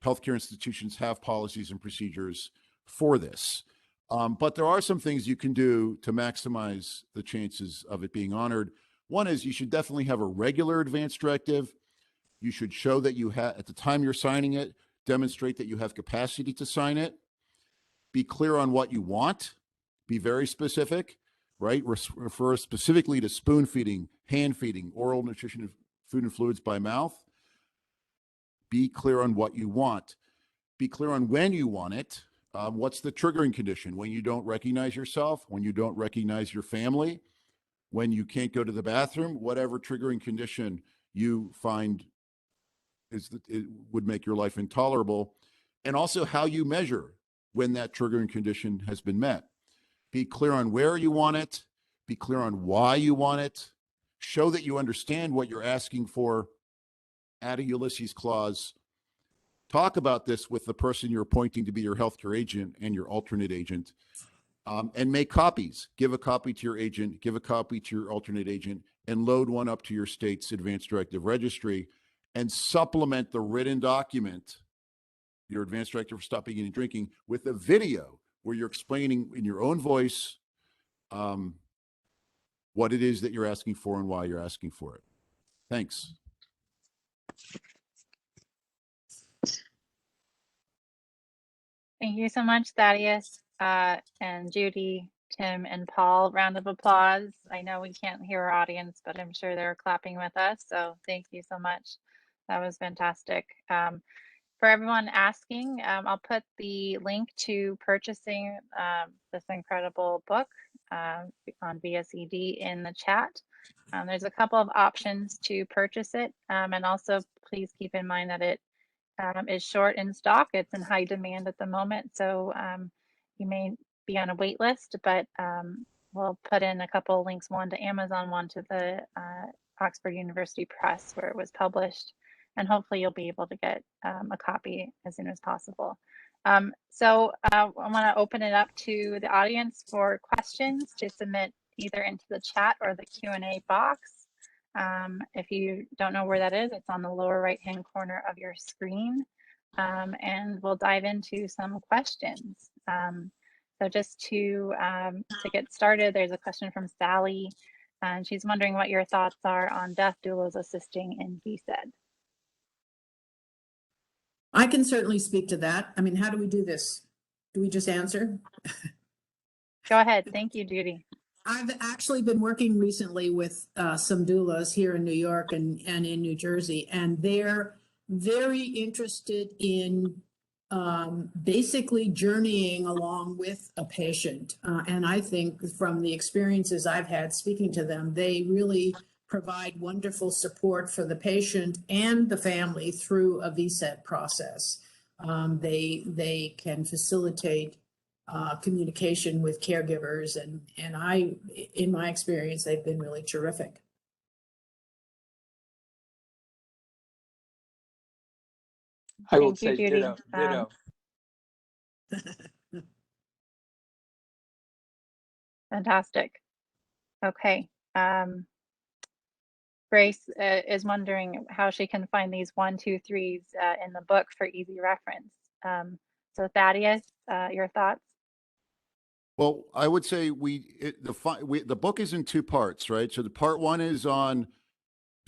healthcare institutions, have policies and procedures for this. But there are some things you can do to maximize the chances of it being honored. One is you should definitely have a regular advance directive. You should show that you have, at the time you're signing it, demonstrate that you have capacity to sign it. Be clear on what you want. Be very specific, right? Refer specifically to spoon feeding, hand feeding, oral nutrition of food and fluids by mouth. Be clear on what you want. Be clear on when you want it. What's the triggering condition? When you don't recognize yourself, when you don't recognize your family, when you can't go to the bathroom, whatever triggering condition you find it would make your life intolerable, and also how you measure when that triggering condition has been met. Be clear on where you want it. Be clear on why you want it. Show that you understand what you're asking for. Add a Ulysses clause. Talk about this with the person you're appointing to be your healthcare agent and your alternate agent, and make copies. Give a copy to your agent, give a copy to your alternate agent, and load one up to your state's advance directive registry, and supplement the written document, your advance directive for stopping eating and drinking, with a video where you're explaining in your own voice what it is that you're asking for and why you're asking for it. Thanks. Thank you so much, Thaddeus, and Judy, Tim, and Paul. Round of applause. I know we can't hear our audience, but I'm sure they're clapping with us. So thank you so much. That was fantastic. For everyone asking, I'll put the link to purchasing this incredible book on VSED in the chat. There's a couple of options to purchase it. And also, please keep in mind that it is short in stock. It's in high demand at the moment. So you may be on a wait list, but we'll put in a couple of links, one to Amazon, one to the Oxford University Press where it was published. And hopefully you'll be able to get a copy as soon as possible. So I want to open it up to the audience for questions to submit either into the chat or the Q&A box. If you don't know where that is, it's on the lower right-hand corner of your screen. And we'll dive into some questions. So just to get started, there's a question from Sally, and she's wondering what your thoughts are on death doulas assisting in VSED. I can certainly speak to that. I mean, how do we do this? Do we just answer? Go ahead. Thank you, Judy. I've actually been working recently with some doulas here in New York and in New Jersey, and they're very interested in basically journeying along with a patient. And I think from the experiences I've had speaking to them, they really provide wonderful support for the patient and the family through a VSED process. They can facilitate communication with caregivers, and in my experience, they've been really terrific. I will Thank you, say Judy. ditto. Fantastic. Okay. Grace is wondering how she can find these 1, 2, 3s in the book for easy reference. So Thaddeus, your thoughts? Well, I would say the book is in two parts, right? So the part one is on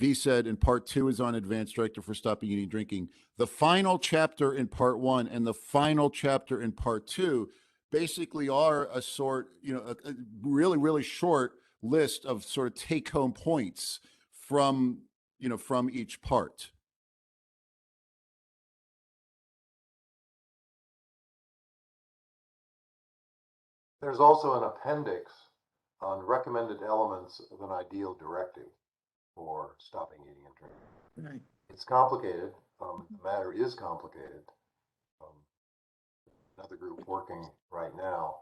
VSED and part two is on Advanced Directive for Stopping Eating and Drinking. The final chapter in part one and the final chapter in part two basically are a sort, a really, really short list of sort of take-home points from each part. There's also an appendix on recommended elements of an ideal directive for stopping eating and drinking. Right. It's complicated. The matter is complicated. Another group working right now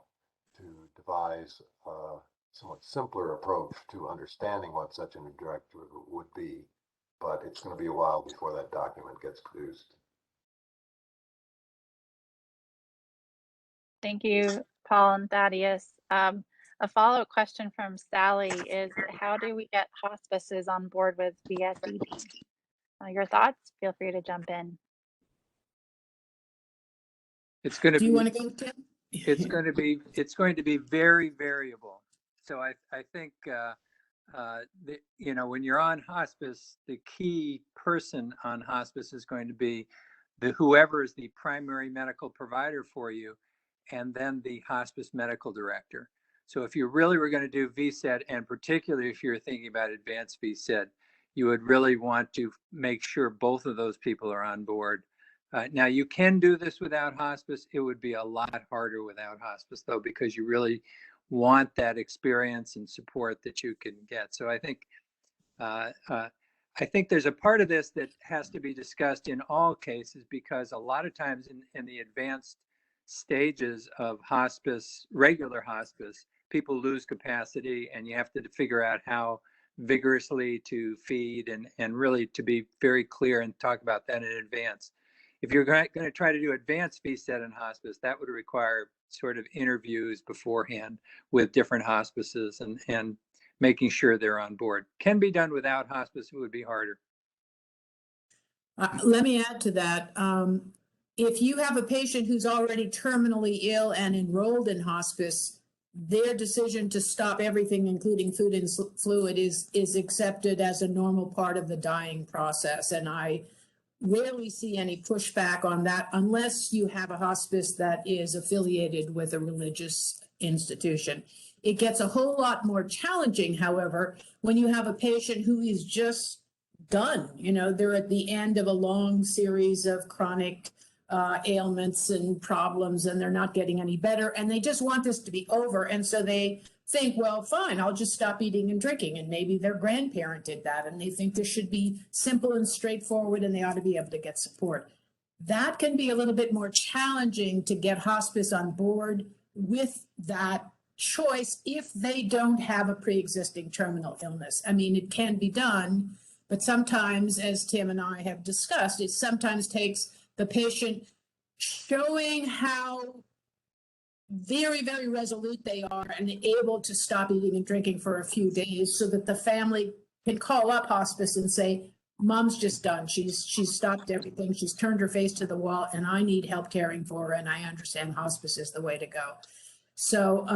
to devise a somewhat simpler approach to understanding what such a directive would be, but it's going to be a while before that document gets produced. Thank you, Paul and Thaddeus. A follow-up question from Sally is, how do we get hospices on board with VSED? Your thoughts? Feel free to jump in. It's going to Do be. you want to go, Tim? It's going to be very variable. So I think when you're on hospice, the key person on hospice is going to be whoever is the primary medical provider for you, and then the hospice medical director. So if you really were going to do VSED, and particularly if you're thinking about advanced VSED, you would really want to make sure both of those people are on board. Now, you can do this without hospice. It would be a lot harder without hospice, though, because you really want that experience and support that you can get. So I think there's a part of this that has to be discussed in all cases, because a lot of times in the advanced stages of hospice, regular hospice, people lose capacity, and you have to figure out how vigorously to feed and really to be very clear and talk about that in advance. If you're going to try to do advanced VSED in hospice, that would require sort of interviews beforehand with different hospices and making sure they're on board. Can be done without hospice, it would be harder. Let me add to that. If you have a patient who's already terminally ill and enrolled in hospice, their decision to stop everything, including food and fluid, is accepted as a normal part of the dying process. And I rarely see any pushback on that unless you have a hospice that is affiliated with a religious institution. It gets a whole lot more challenging, however, when you have a patient who is just done. They're at the end of a long series of chronic ailments and problems, and they're not getting any better, and they just want this to be over. And so they think, well, fine, I'll just stop eating and drinking. And maybe their grandparent did that, and they think this should be simple and straightforward, and they ought to be able to get support. That can be a little bit more challenging to get hospice on board with that choice if they don't have a pre-existing terminal illness. I mean, it can be done, but sometimes, as Tim and I have discussed, it sometimes takes the patient showing how very, very resolute they are and able to stop eating and drinking for a few days so that the family can call up hospice and say, Mom's just done. She's stopped everything. She's turned her face to the wall, and I need help caring for her, and I understand hospice is the way to go. So,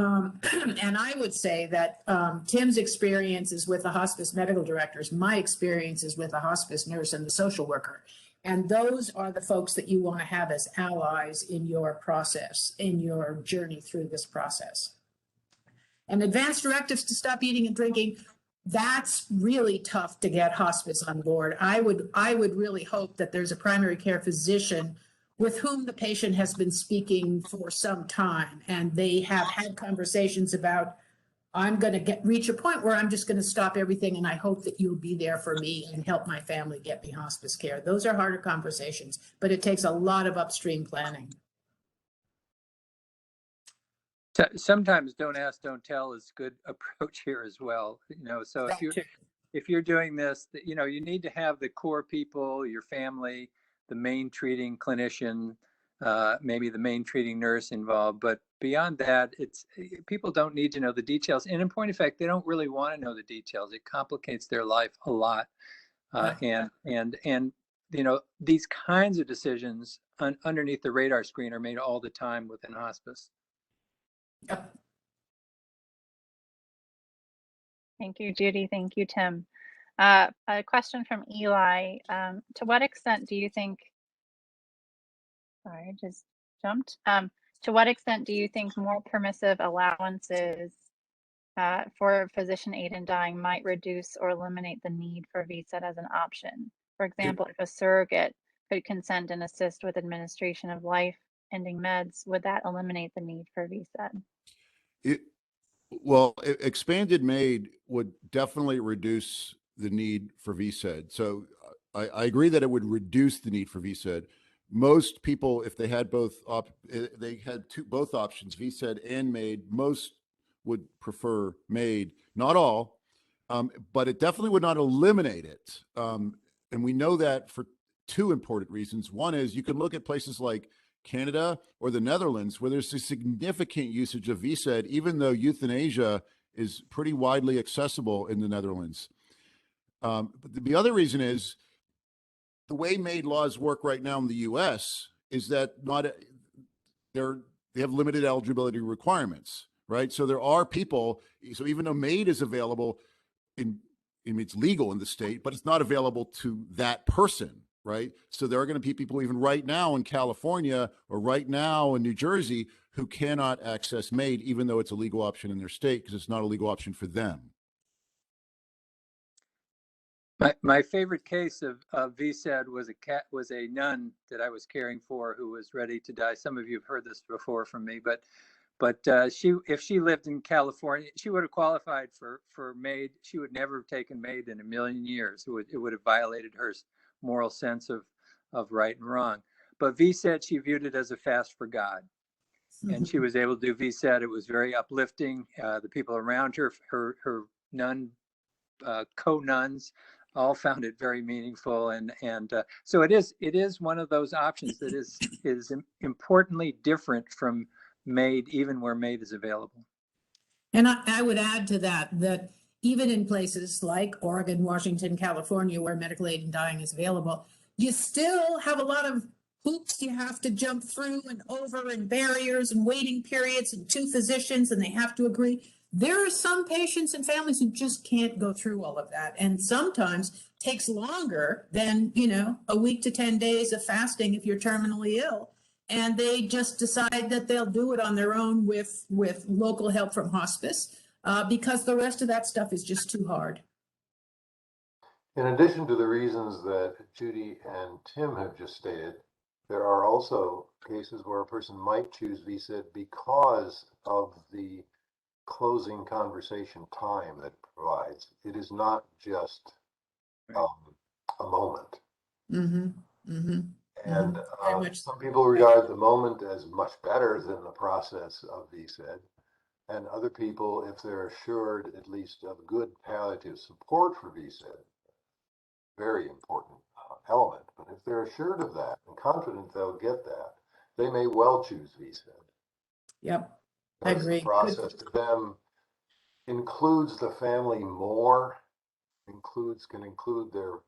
and I would say that Tim's experiences with the hospice medical directors, my experiences with the hospice nurse and the social worker. And those are the folks that you want to have as allies in your process, in your journey through this process. And advanced directives to stop eating and drinking, that's really tough to get hospice on board. I would really hope that there's a primary care physician with whom the patient has been speaking for some time, and they have had conversations about, I'm going to reach a point where I'm just going to stop everything, and I hope that you'll be there for me and help my family get me hospice care. Those are harder conversations, but it takes a lot of upstream planning. Sometimes don't ask, don't tell is a good approach here as well. So if you're doing this, you need to have the core people, your family, the main treating clinician, maybe the main treating nurse involved. But beyond that, people don't need to know the details. And in point of fact, they don't really want to know the details. It complicates their life a lot. And these kinds of decisions underneath the radar screen are made all the time within hospice. Yep. Thank you, Judy. Thank you, Tim. A question from Eli. To what extent do you think, sorry, I just jumped. To what extent do you think more permissive allowances for physician aid in dying might reduce or eliminate the need for VSED as an option? For example, if a surrogate could consent and assist with administration of life-ending meds, would that eliminate the need for VSED? Expanded MAID would definitely reduce the need for VSED. So I agree that it would reduce the need for VSED. Most people, if they had both options, VSED and MAID, most would prefer MAID. Not all, but it definitely would not eliminate it. And we know that for two important reasons. One is you can look at places like Canada or the Netherlands, where there's a significant usage of VSED, even though euthanasia is pretty widely accessible in the Netherlands. But the other reason is the way MAID laws work right now in the U.S. is that they have limited eligibility requirements, right? So there are people. So even though MAID is available it's legal in the state, but it's not available to that person. Right. So there are going to be people even right now in California or right now in New Jersey who cannot access MAID, even though it's a legal option in their state, because it's not a legal option for them. My favorite case of VSED was a nun that I was caring for who was ready to die. Some of you have heard this before from me, but if she lived in California, she would have qualified for MAID. She would never have taken MAID in a million years. It would have violated her moral sense of right and wrong. But VSED, she viewed it as a fast for God. And she was able to do VSED. It was very uplifting. The people around her nun, co-nuns, all found it very meaningful. And so it is one of those options that is importantly different from MAID, even where MAID is available. And I would add to that even in places like Oregon, Washington, California, where medical aid in dying is available, you still have a lot of hoops you have to jump through and over, and barriers and waiting periods, and two physicians, and they have to agree. There are some patients and families who just can't go through all of that, and sometimes takes longer than, a week to 10 days of fasting if you're terminally ill. And they just decide that they'll do it on their own with local help from hospice, because the rest of that stuff is just too hard. In addition to the reasons that Judy and Tim have just stated, there are also cases where a person might choose VSED because of the closing conversation time that it provides. It is not just a moment. Mm-hmm. Mm-hmm. And some people regard the moment as much better than the process of VSED. And other people, if they're assured at least of good palliative support for VSED, very important element. But if they're assured of that and confident they'll get that, they may well choose VSED. Yep, I agree. The process to them includes the family more, can include their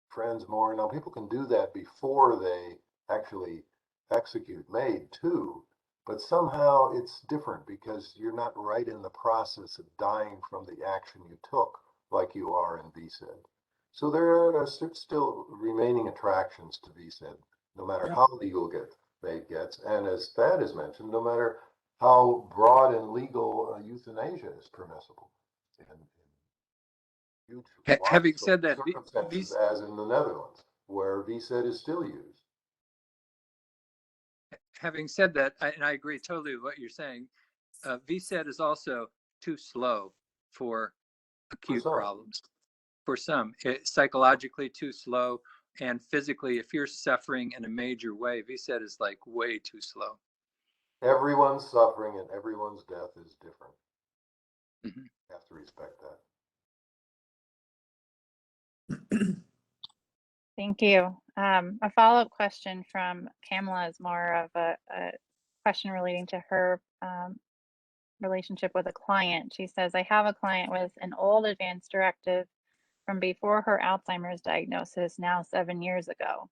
friends more. Now, people can do that before they actually execute MAID too, but somehow it's different because you're not right in the process of dying from the action you took like you are in VSED. So there are still remaining attractions to VSED, no matter how legal MAID gets, and as Thad has mentioned, no matter how broad and legal euthanasia is permissible. Having said that, as in the Netherlands, where VSED is still used. having said that, and I agree totally with what you're saying, VSED is also too slow for acute problems. For some, it's psychologically too slow, and physically, if you're suffering in a major way, VSED is like way too slow. Everyone's suffering and everyone's death is different. Mm-hmm. You have to respect that. Thank you. A follow-up question from Kamala is more of a question relating to her relationship with a client. She says, I have a client with an old advance directive from before her Alzheimer's diagnosis, now 7 years ago.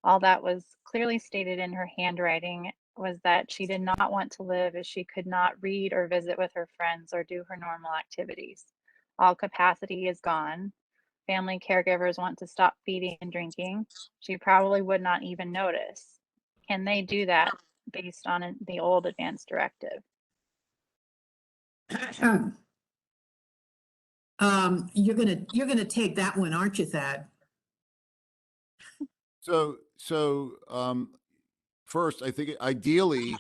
All that was clearly stated in her handwriting was that she did not want to live as she could not read or visit with her friends or do her normal activities. All capacity is gone. Family caregivers want to stop feeding and drinking. She probably would not even notice. Can they do that based on the old advance directive? You're gonna take that one, aren't you, Thad? So first, I think ideally,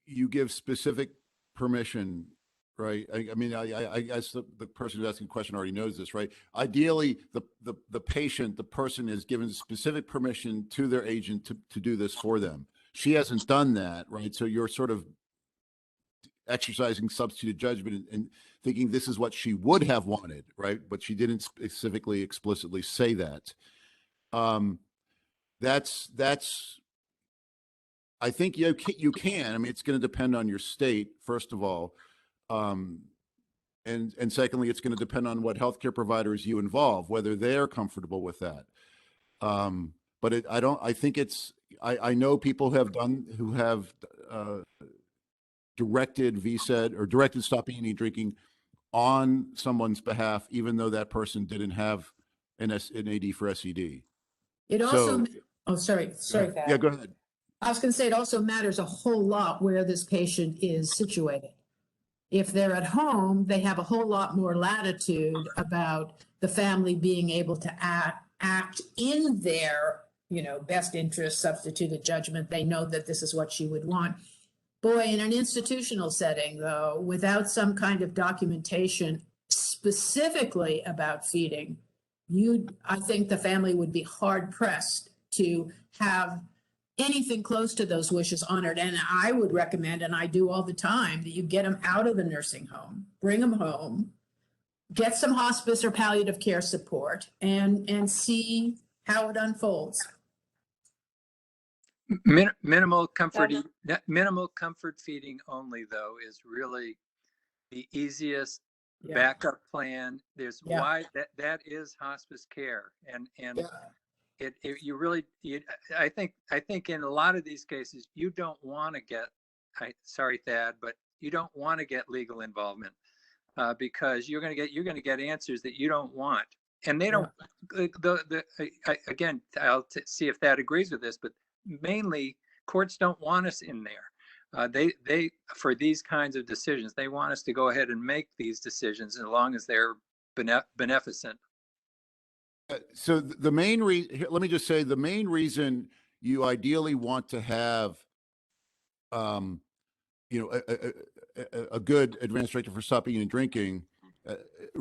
you give specific permission, right? I mean, I guess the person who's asking the question already knows this, right? Ideally, the patient, the person is given specific permission to their agent to do this for them. She hasn't done that, right? So you're sort of exercising substituted judgment and thinking this is what she would have wanted, right? But she didn't specifically, explicitly say that. That's. I think you can. I mean, it's going to depend on your state, first of all, and secondly, it's going to depend on what healthcare providers you involve, whether they're comfortable with that. But I don't. I think it's. I know people who have directed VSED or directed stop eating and drinking on someone's behalf, even though that person didn't have an AD for SED. It also. Sorry, Thad. Yeah, go ahead. I was going to say it also matters a whole lot where this patient is situated. If they're at home, they have a whole lot more latitude about the family being able to act in their, best interest, substituted judgment. They know that this is what she would want. Boy, in an institutional setting, though, without some kind of documentation specifically about feeding, I think the family would be hard pressed to have anything close to those wishes honored. And I would recommend, and I do all the time, that you get them out of the nursing home, bring them home, get some hospice or palliative care support, and see how it unfolds. Minimal comfort feeding only, though, is really the easiest backup plan. There's why that is hospice care, and you really, I think in a lot of these cases you don't want to get, sorry Thad, but you don't want to get legal involvement because you're going to get answers that you don't want, and they don't. Again, I'll see if Thad agrees with this, but mainly courts don't want us in there. They for these kinds of decisions, they want us to go ahead and make these decisions as long as they're beneficent. So the main reason, let me just say, the main reason you ideally want to have, a good advanced directive for stop eating and drinking,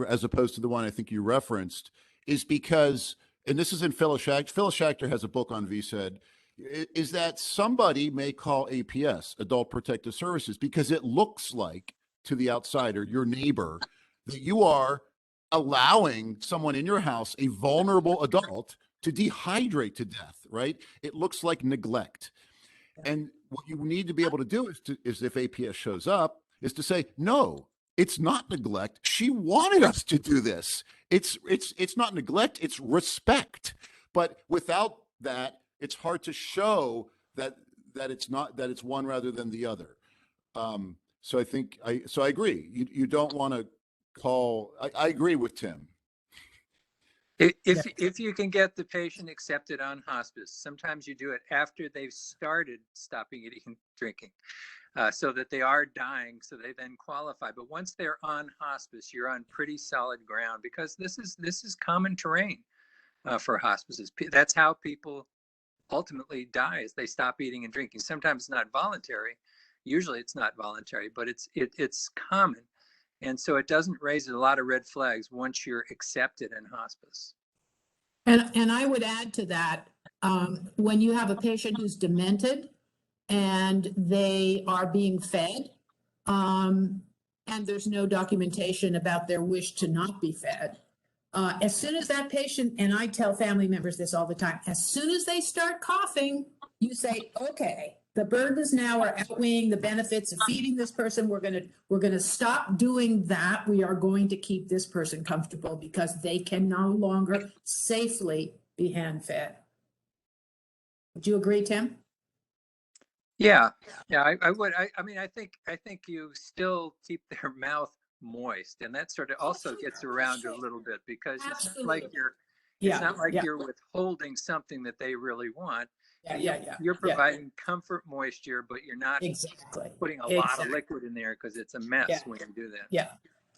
as opposed to the one I think you referenced, is because, and this is in Phyllis Schachter. Phyllis Schachter has a book on VSED, is that somebody may call APS, Adult Protective Services, because it looks like to the outsider, your neighbor, that you are allowing someone in your house, a vulnerable adult, to dehydrate to death, right? It looks like neglect. And what you need to be able to do is if APS shows up, is to say, no, it's not neglect. She wanted us to do this. It's not neglect, it's respect. But without that, it's hard to show that it's not, that it's one rather than the other. So I think I agree. You don't want to call. I agree with Tim. If you can get the patient accepted on hospice, sometimes you do it after they've started stopping eating and drinking, so that they are dying, so they then qualify. But once they're on hospice, you're on pretty solid ground, because this is common terrain for hospices. That's how people ultimately die as they stop eating and drinking. Sometimes it's not voluntary. Usually it's not voluntary, but it's common. And so it doesn't raise a lot of red flags once you're accepted in hospice. And I would add to that, when you have a patient who's demented and they are being fed, and there's no documentation about their wish to not be fed, as soon as that patient, and I tell family members this all the time, as soon as they start coughing, you say, okay, the burdens now are outweighing the benefits of feeding this person. We're gonna stop doing that. We are going to keep this person comfortable because they can no longer safely be hand fed. Would you agree, Tim? Yeah, I would. I mean, I think you still keep their mouth moist, and that sort of also gets around it a little bit, because it's not like you're withholding something that they really want. You're providing comfort moisture, but you're not putting a lot of liquid in there, because it's a mess when you do that.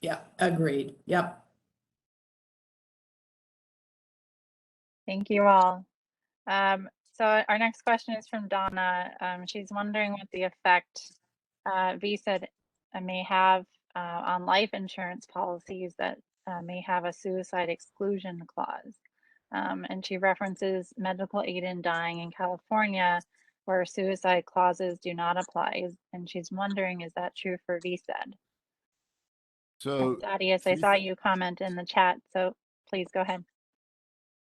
Yeah, agreed. Yep. Thank you all. So our next question is from Donna. She's wondering what the effect VSED may have on life insurance policies that may have a suicide exclusion clause. And she references medical aid in dying in California, where suicide clauses do not apply. And she's wondering, is that true for VSED? So, Thaddeus, I saw you comment in the chat, so please go ahead.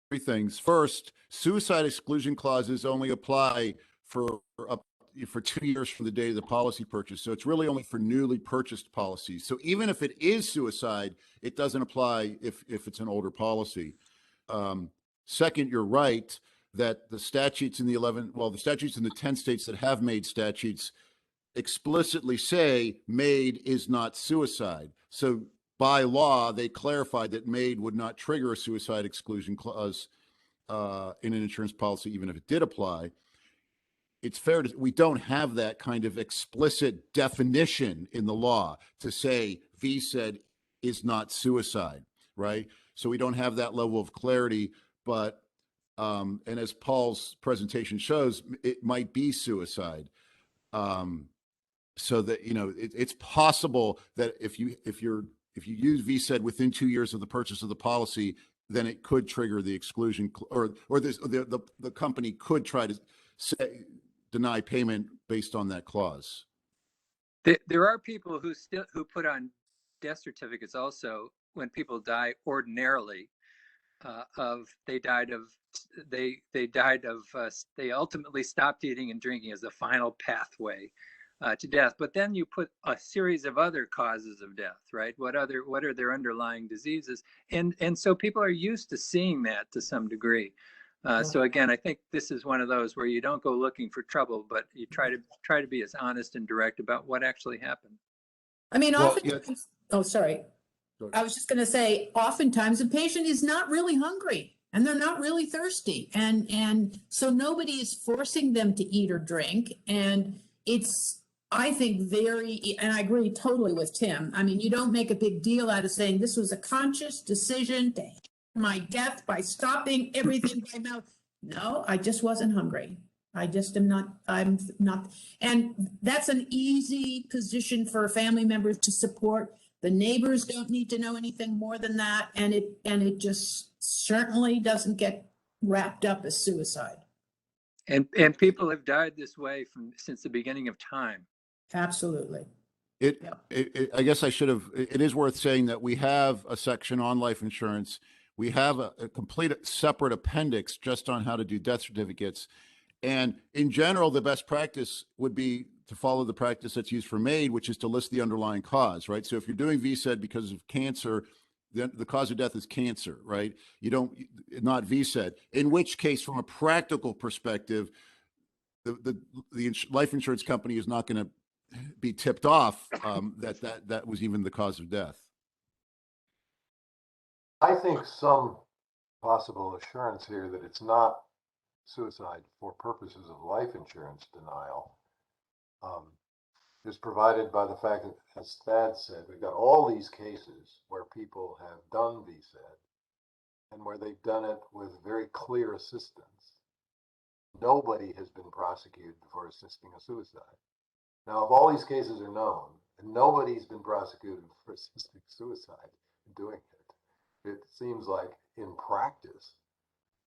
three things. First, suicide exclusion clauses only apply for 2 years from the date of the policy purchase. So it's really only for newly purchased policies. So even if it is suicide, it doesn't apply if it's an older policy. Second, you're right that the statutes in the statutes in the 10 states that have MAID statutes explicitly say MAID is not suicide. So by law, they clarified that MAID would not trigger a suicide exclusion clause in an insurance policy, even if it did apply. It's fair to, we don't have that kind of explicit definition in the law to say VSED is not suicide, right? So we don't have that level of clarity, but, and as Paul's presentation shows, it might be suicide. So that, it's possible that if you use VSED within 2 years of the purchase of the policy, then it could trigger the exclusion, or the company could try to deny payment based on that clause. There are people who put on death certificates also when people die ordinarily. They ultimately stopped eating and drinking as the final pathway to death. But then you put a series of other causes of death, right? What are their underlying diseases? And so people are used to seeing that to some degree. So again, I think this is one of those where you don't go looking for trouble, but you try to be as honest and direct about what actually happened. I mean, oftentimes, oh, sorry. I was just going to say, oftentimes a patient is not really hungry and they're not really thirsty. And so nobody is forcing them to eat or drink. And it's, I think, and I agree totally with Tim. I mean, you don't make a big deal out of saying this was a conscious decision to hate my death by stopping everything by mouth. No, I just wasn't hungry. I just am not, I'm not. And that's an easy position for family members to support. The neighbors don't need to know anything more than that. And it just certainly doesn't get wrapped up as suicide. And people have died this way since the beginning of time. Absolutely. I guess it is worth saying that we have a section on life insurance. We have a complete separate appendix just on how to do death certificates. And in general, the best practice would be to follow the practice that's used for MAID, which is to list the underlying cause, right? So if you're doing VSED because of cancer, then the cause of death is cancer, right? Not VSED, in which case, from a practical perspective, the life insurance company is not going to be tipped off that was even the cause of death. I think some possible assurance here that it's not suicide for purposes of life insurance denial is provided by the fact that, as Thad said, we've got all these cases where people have done VSED and where they've done it with very clear assistance. nobody has been prosecuted for assisting a suicide. Now, if all these cases are known and nobody's been prosecuted for assisting suicide and doing it, it seems like in practice,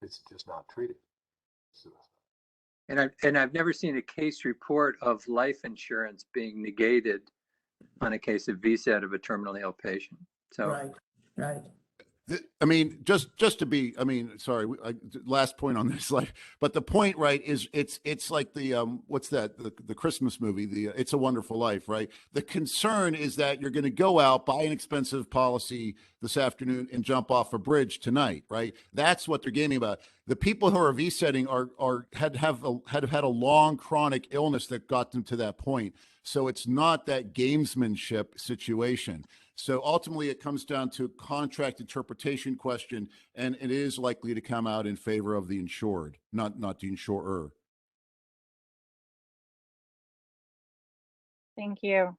it's just not treated as suicide. And I've never seen a case report of life insurance being negated on a case of VSED of a terminally ill patient. So Right. I mean, just to be, I mean, sorry, last point on this, like, but the point, right, is it's like the what's that, the Christmas movie, the It's a Wonderful Life, right? The concern is that you're going to go out, buy an expensive policy this afternoon, and jump off a bridge tonight, right? That's what they're gaming about. The people who are V-setting had had a long chronic illness that got them to that point. So it's not that gamesmanship situation. So ultimately, it comes down to a contract interpretation question, and it is likely to come out in favor of the insured, not the insurer. Thank you.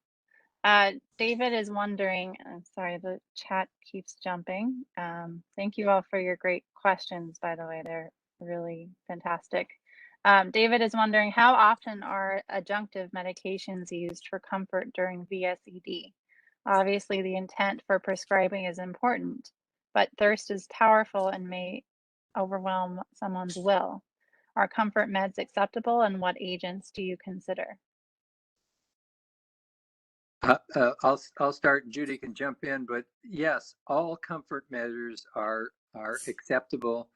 David is wondering, I'm sorry, the chat keeps jumping. Thank you all for your great questions, by the way, they're really fantastic. David is wondering, how often are adjunctive medications used for comfort during VSED? Obviously, the intent for prescribing is important, but thirst is powerful and may overwhelm someone's will. Are comfort meds acceptable, and what agents do you consider? I'll start, and Judy can jump in. But yes, all comfort measures are acceptable.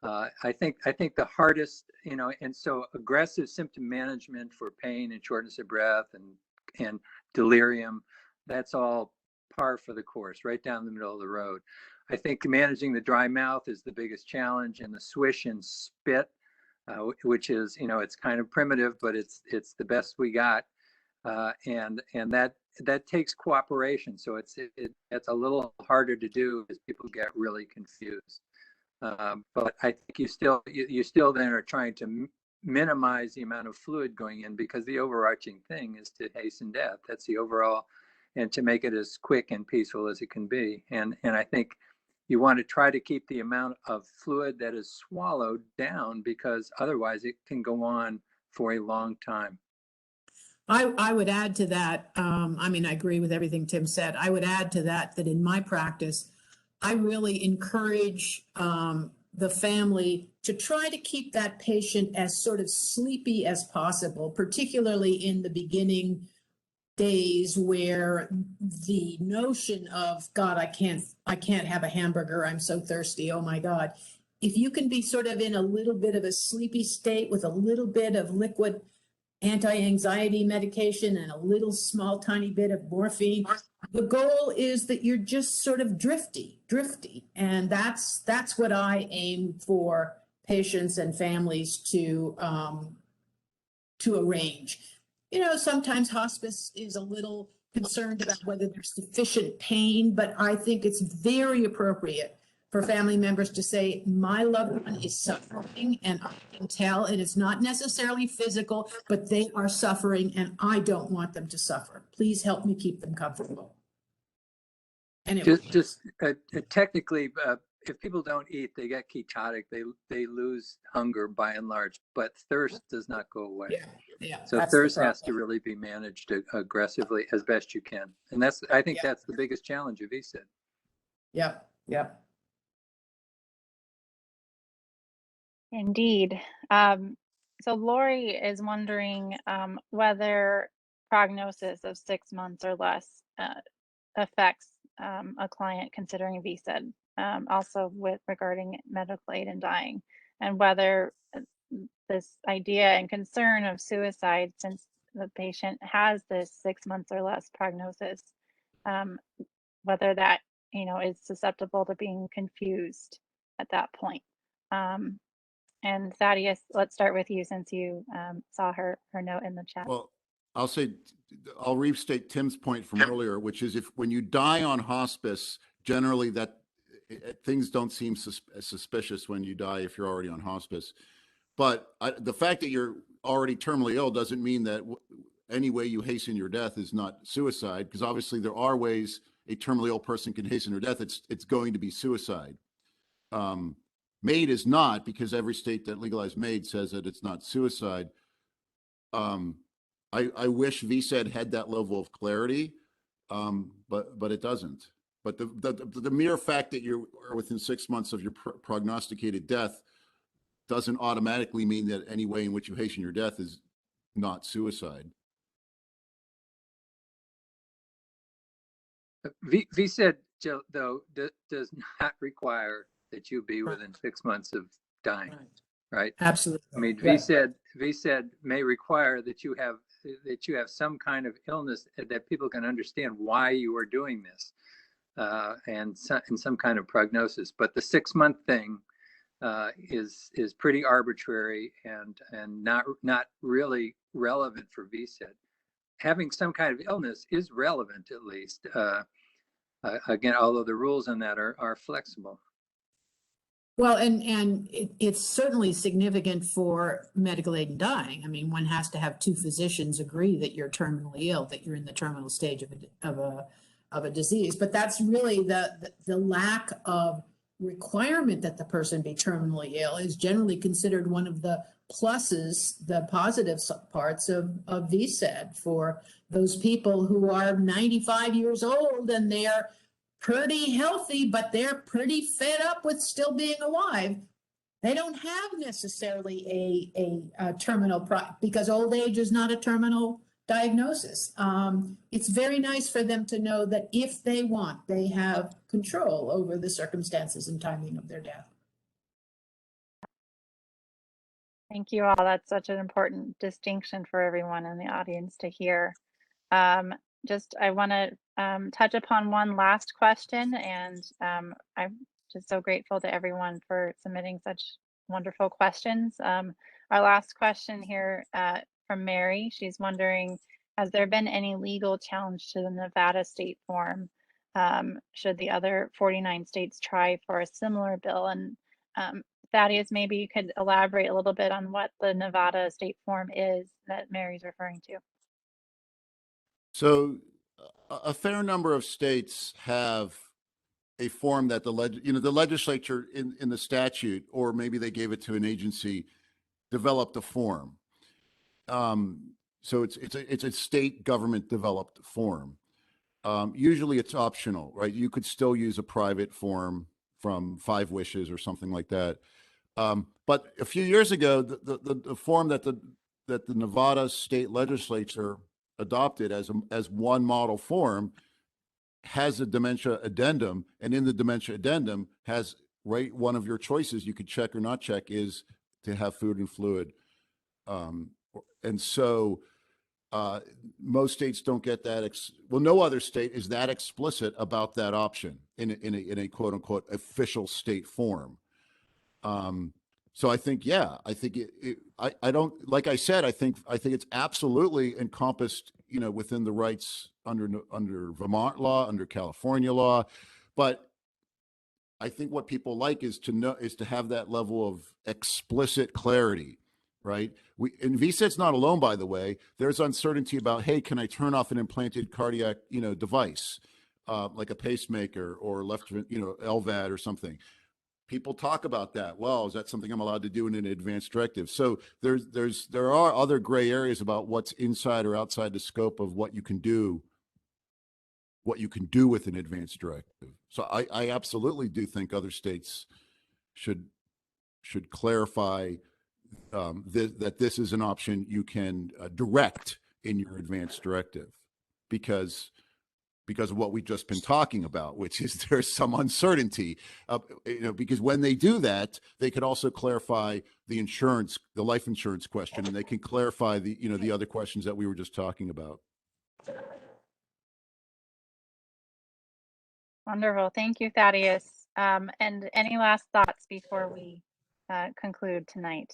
I think the hardest, and so aggressive symptom management for pain and shortness of breath and delirium, that's all par for the course, right down the middle of the road. I think managing the dry mouth is the biggest challenge, and the swish and spit, which is, it's kind of primitive, but it's the best we got, and that takes cooperation. So it's a little harder to do as people get really confused. But I think you still then are trying to minimize the amount of fluid going in, because the overarching thing is to hasten death. That's the overall, and to make it as quick and peaceful as it can be. And I think you want to try to keep the amount of fluid that is swallowed down, because otherwise it can go on for a long time. I would add to that, I mean, I agree with everything Tim said. I would add to that in my practice, I really encourage the family to try to keep that patient as sort of sleepy as possible, particularly in the beginning days where the notion of, God, I can't have a hamburger, I'm so thirsty, oh my God. If you can be sort of in a little bit of a sleepy state with a little bit of liquid anti-anxiety medication and a little small tiny bit of morphine, the goal is that you're just sort of drifty, and that's what I aim for patients and families to arrange. Sometimes hospice is a little concerned about whether there's sufficient pain, but I think it's very appropriate for family members to say, my loved one is suffering and I can tell, and it's not necessarily physical, but they are suffering and I don't want them to suffer. Please help me keep them comfortable. And technically, if people don't eat, they get ketotic. They lose hunger by and large, but thirst does not go away. Yeah. So thirst has to really be managed aggressively as best you can, and I think that's the biggest challenge of VSED. Yep. Indeed. So Lori is wondering whether prognosis of 6 months or less affects a client considering VSED, also regarding medical aid in dying, and whether this idea and concern of suicide, since the patient has this 6 months or less prognosis, whether that is susceptible to being confused at that point. And Thaddeus, let's start with you, since you saw her note in the chat. Well, I'll restate Tim's point from earlier, which is when you die on hospice, generally things don't seem suspicious when you die if you're already on hospice. But the fact that you're already terminally ill doesn't mean that any way you hasten your death is not suicide, because obviously there are ways a terminally ill person can hasten their death. It's going to be suicide. MAID is not, because every state that legalized MAID says that it's not suicide. I wish VSED had that level of clarity, but it doesn't. But the mere fact that you are within 6 months of your prognosticated death doesn't automatically mean that any way in which you hasten your death is not suicide. VSED, though, does not require that you be within 6 months of dying, right? Absolutely. I mean, Right. VSED may require that you have some kind of illness that people can understand why you are doing this, and some kind of prognosis. But the 6 month thing is pretty arbitrary and not really relevant for VSED. Having some kind of illness is relevant, at least. Again, although the rules on that are flexible. Well, and it's certainly significant for medical aid in dying. I mean, one has to have two physicians agree that you're terminally ill, that you're in the terminal stage of a disease. But that's really the lack of requirement that the person be terminally ill is generally considered one of the pluses, the positive parts of VSED for those people who are 95 years old and they're pretty healthy, but they're pretty fed up with still being alive. They don't have necessarily a terminal because old age is not a terminal diagnosis. It's very nice for them to know that if they want, they have control over the circumstances and timing of their death. Thank you all. That's such an important distinction for everyone in the audience to hear. I want to touch upon one last question, and I'm just so grateful to everyone for submitting such wonderful questions. Our last question here from Mary, she's wondering, has there been any legal challenge to the Nevada state form? Should the other 49 states try for a similar bill? And Thaddeus, maybe you could elaborate a little bit on what the Nevada state form is that Mary's referring to. So a fair number of states have a form that the legislature in the statute, or maybe they gave it to an agency, developed a form. So it's a state government developed form. Usually it's optional, right? You could still use a private form from Five Wishes or something like that. But a few years ago, the form that the Nevada state legislature adopted as one model form has a dementia addendum, and in the dementia addendum has one of your choices you could check or not check is to have food and fluid. And so most states don't get that. No other state is that explicit about that option in a quote unquote official state form. So I think, yeah, I think I don't, like I said, I think it's absolutely encompassed, within the rights under Vermont law, under California law. But I think what people like is to have that level of explicit clarity, right? And VSED's not alone, by the way. There's uncertainty about, hey, can I turn off an implanted cardiac, device, like a pacemaker or LVAD or something? People talk about that. Well, is that something I'm allowed to do in an advanced directive? So there are other gray areas about what's inside or outside the scope of what you can do with an advanced directive. So I absolutely do think other states should clarify that this is an option you can direct in your advanced directive because of what we've just been talking about, which is there's some uncertainty, because when they do that, they could also clarify the life insurance question, and they can clarify the other questions that we were just talking about. Wonderful. Thank you, Thaddeus. And any last thoughts before we conclude tonight?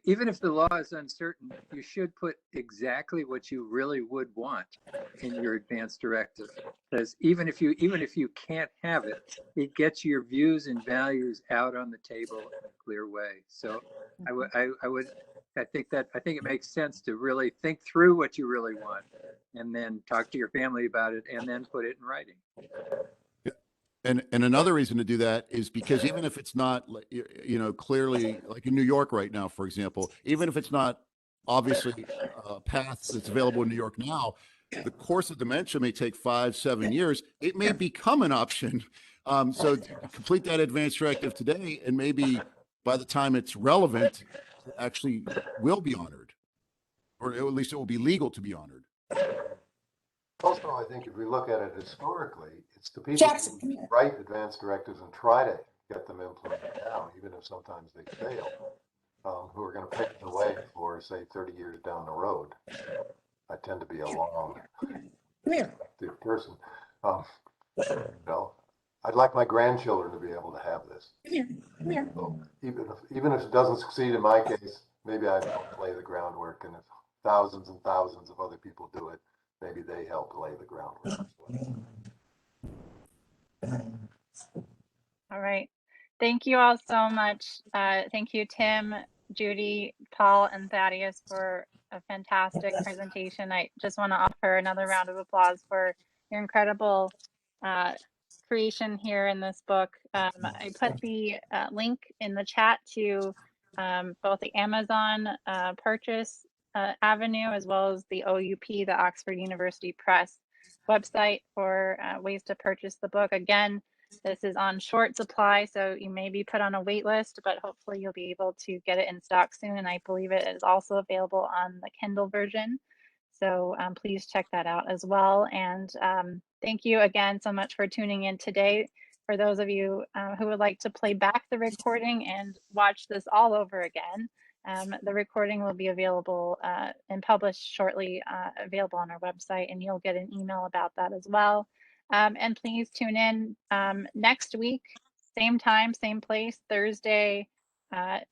Even if the law is uncertain, you should put exactly what you really would want in your advanced directive. Because even if you can't have it, it gets your views and values out on the table in a clear way. So I think it makes sense to really think through what you really want, and then talk to your family about it, and then put it in writing. And another reason to do that is because even if it's not, clearly like in New York right now, for example, even if it's not obviously a path that's available in New York now, the course of dementia may take 5-7 years. It may become an option. So complete that advanced directive today, and maybe by the time it's relevant, it actually will be honored, or at least it will be legal to be honored. Also, I think if we look at it historically, it's the people Jackson, who write advanced directives and try to get them implemented now, even if sometimes they fail, who are going to pave the way for, say, 30 years down the road. I tend to be a long come here. person. I'd like my grandchildren to be able to have this. Come here. Come here. So even if it doesn't succeed in my case, maybe I help lay the groundwork, and if thousands and thousands of other people do it, maybe they help lay the groundwork. All right. Thank you all so much. Thank you, Tim, Judy, Paul, and Thaddeus for a fantastic presentation. I just want to offer another round of applause for your incredible creation here in this book. I put the link in the chat to both the Amazon purchase avenue, as well as the OUP, the Oxford University Press website, for ways to purchase the book. Again, this is on short supply, so you may be put on a wait list, but hopefully you'll be able to get it in stock soon. And I believe it is also available on the Kindle version. So please check that out as well. And thank you again so much for tuning in today. For those of you who would like to play back the recording and watch this all over again, the recording will be available and published shortly, available on our website, and you'll get an email about that as well. And please tune in next week, same time, same place, Thursday, 5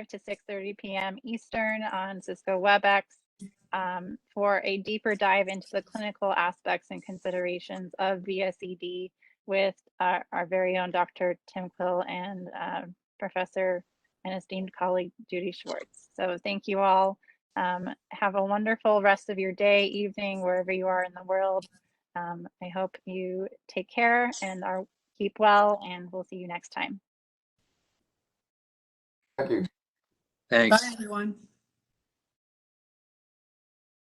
to 6:30 p.m. Eastern on Cisco WebEx, for a deeper dive into the clinical aspects and considerations of VSED with our very own Dr. Tim Quill and Professor and esteemed colleague Judy Schwarz. So thank you all. Have a wonderful rest of your day, evening, wherever you are in the world. I hope you take care and keep well, and we'll see you next time. Thank you. Thanks. Bye, everyone.